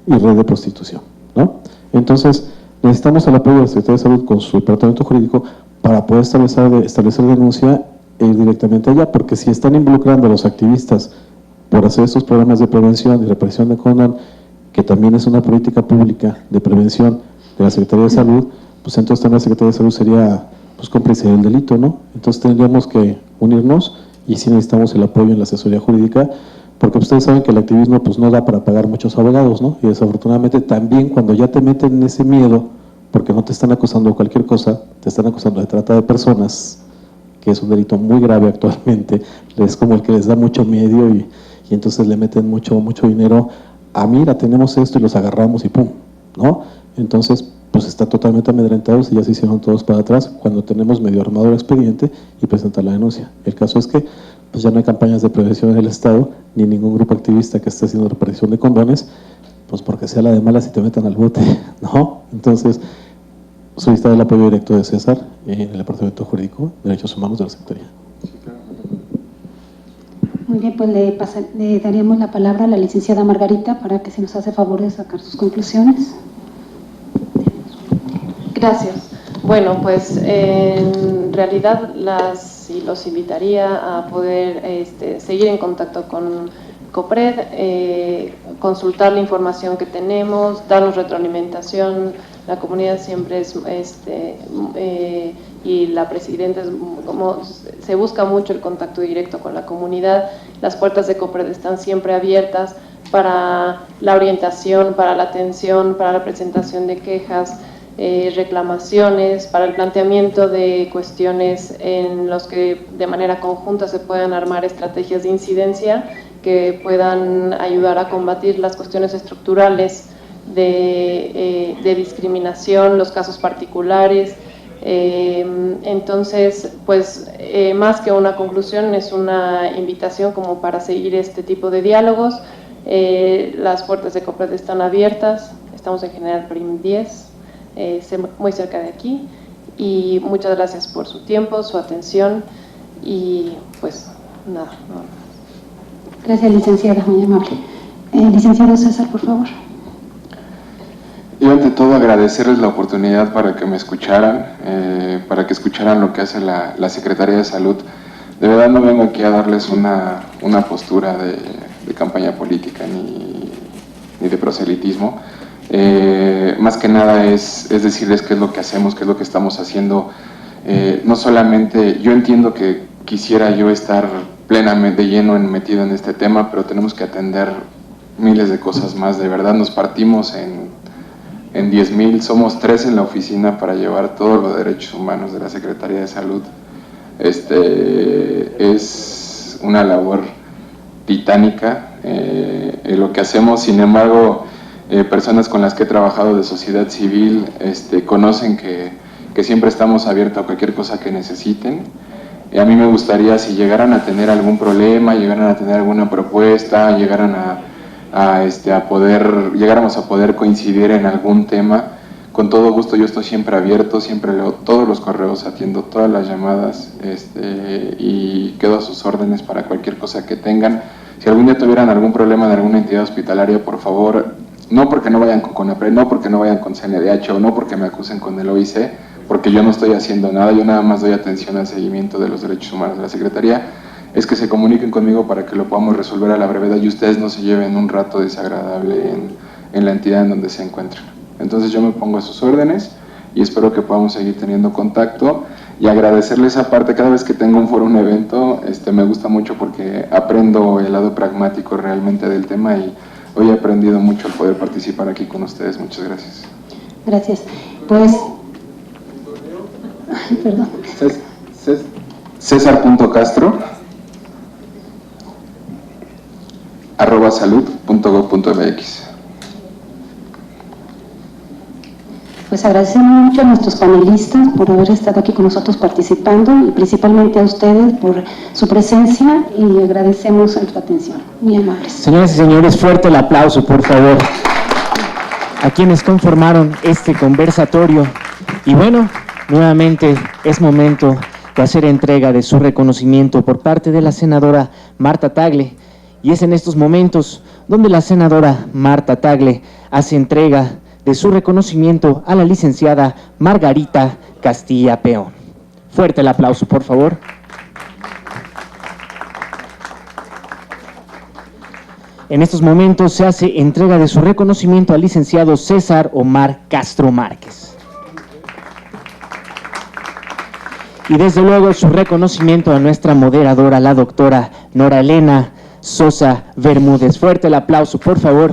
red de prostitución, ¿no? Entonces, necesitamos el apoyo de la Secretaría de Salud con su departamento jurídico para poder establecer denuncia directamente allá, porque si están involucrando a los activistas por hacer estos programas de prevención y represión de condón, que también es una política pública de prevención de la Secretaría de Salud, pues entonces también la Secretaría de Salud sería cómplice del delito, ¿no? Entonces tendríamos que unirnos, y sí necesitamos el apoyo en la asesoría jurídica, porque ustedes saben que el activismo no da para pagar muchos abogados, ¿no? Y desafortunadamente también cuando ya te meten en ese miedo, porque no te están acusando de cualquier cosa, te están acusando de trata de personas, que es un delito muy grave actualmente, es como el que les da mucho miedo, y entonces le meten mucho dinero a mira, tenemos esto, y los agarramos y pum, ¿no? Entonces, pues está totalmente amedrentados, y ya se hicieron todos para atrás cuando tenemos medio armado el expediente y presentar la denuncia. El caso es que pues ya no hay campañas de prevención en el Estado, ni ningún grupo activista que esté haciendo repartición de condones, pues porque sea la de malas y te metan al bote, ¿no? Entonces, solicitar el apoyo directo de César en el Departamento Jurídico de Derechos Humanos de la Secretaría. Muy bien, pues le daríamos la palabra a la licenciada Margarita para que se nos hace favor de sacar sus conclusiones. Gracias. Bueno, pues en realidad los invitaría a poder seguir en contacto con COPRED, consultar la información que tenemos, darnos retroalimentación. La comunidad siempre y la presidenta, como se busca mucho el contacto directo con la comunidad. Las puertas de COPRED están siempre abiertas para la orientación, para la atención, para la presentación de quejas, reclamaciones, para el planteamiento de cuestiones en los que de manera conjunta se puedan armar estrategias de incidencia que puedan ayudar a combatir las cuestiones estructurales de discriminación, los casos particulares, Entonces, pues más que una conclusión, es una invitación como para seguir este tipo de diálogos. Las puertas de COPRED están abiertas, estamos en General Prim 10, muy cerca de aquí, y muchas gracias por su tiempo, su atención, y pues nada. Gracias, licenciada, muy amable. Licenciado César, por favor. Yo ante todo agradecerles la oportunidad para que me escucharan, para que escucharan lo que hace la Secretaría de Salud. De verdad no vengo aquí a darles una postura de campaña política ni de proselitismo. Más que nada es decirles qué es lo que hacemos, qué es lo que estamos haciendo. No solamente, yo entiendo que quisiera yo estar plenamente metido en este tema, pero tenemos que atender miles de cosas más. De verdad nos partimos en 10,000, somos 3 en la oficina para llevar todos los derechos humanos de la Secretaría de Salud. Es una labor titánica lo que hacemos. Sin embargo, personas con las que he trabajado de sociedad civil conocen que siempre estamos abiertos a cualquier cosa que necesiten. A mí me gustaría, si llegaran a tener algún problema, llegaran a tener alguna propuesta, llegáramos a poder coincidir en algún tema, con todo gusto. Yo estoy siempre abierto, siempre leo todos los correos, atiendo todas las llamadas y quedo a sus órdenes para cualquier cosa que tengan. Si algún día tuvieran algún problema en alguna entidad hospitalaria, por favor, no porque no vayan con CONAPRED, no porque no vayan con CNDH o no porque me acusen con el OIC, porque yo no estoy haciendo nada, yo nada más doy atención al seguimiento de los derechos humanos de la Secretaría, es que se comuniquen conmigo para que lo podamos resolver a la brevedad y ustedes no se lleven un rato desagradable en la entidad en donde se encuentran. Entonces yo me pongo a sus órdenes y espero que podamos seguir teniendo contacto y agradecerles aparte cada vez que tengo un foro, un evento, me gusta mucho porque aprendo el lado pragmático realmente del tema y hoy he aprendido mucho al poder participar aquí con ustedes. Muchas gracias. Gracias. Pues... Ay, perdón. Cesar.castro@salud.gov.mx. Pues agradecemos mucho a nuestros panelistas por haber estado aquí con nosotros participando y principalmente a ustedes por su presencia y agradecemos su atención. Muy amables. Señoras y señores, fuerte el aplauso, por favor, a quienes conformaron este conversatorio. Y bueno, nuevamente es momento de hacer entrega de su reconocimiento por parte de la senadora Marta Tagle. Y es en estos momentos donde la senadora Marta Tagle hace entrega de su reconocimiento a la licenciada Margarita Castilla Peón. Fuerte el aplauso, por favor. En estos momentos se hace entrega de su reconocimiento al licenciado César Omar Castro Márquez. Y desde luego su reconocimiento a nuestra moderadora, la doctora Nora Elena Sosa Bermúdez. Fuerte el aplauso, por favor.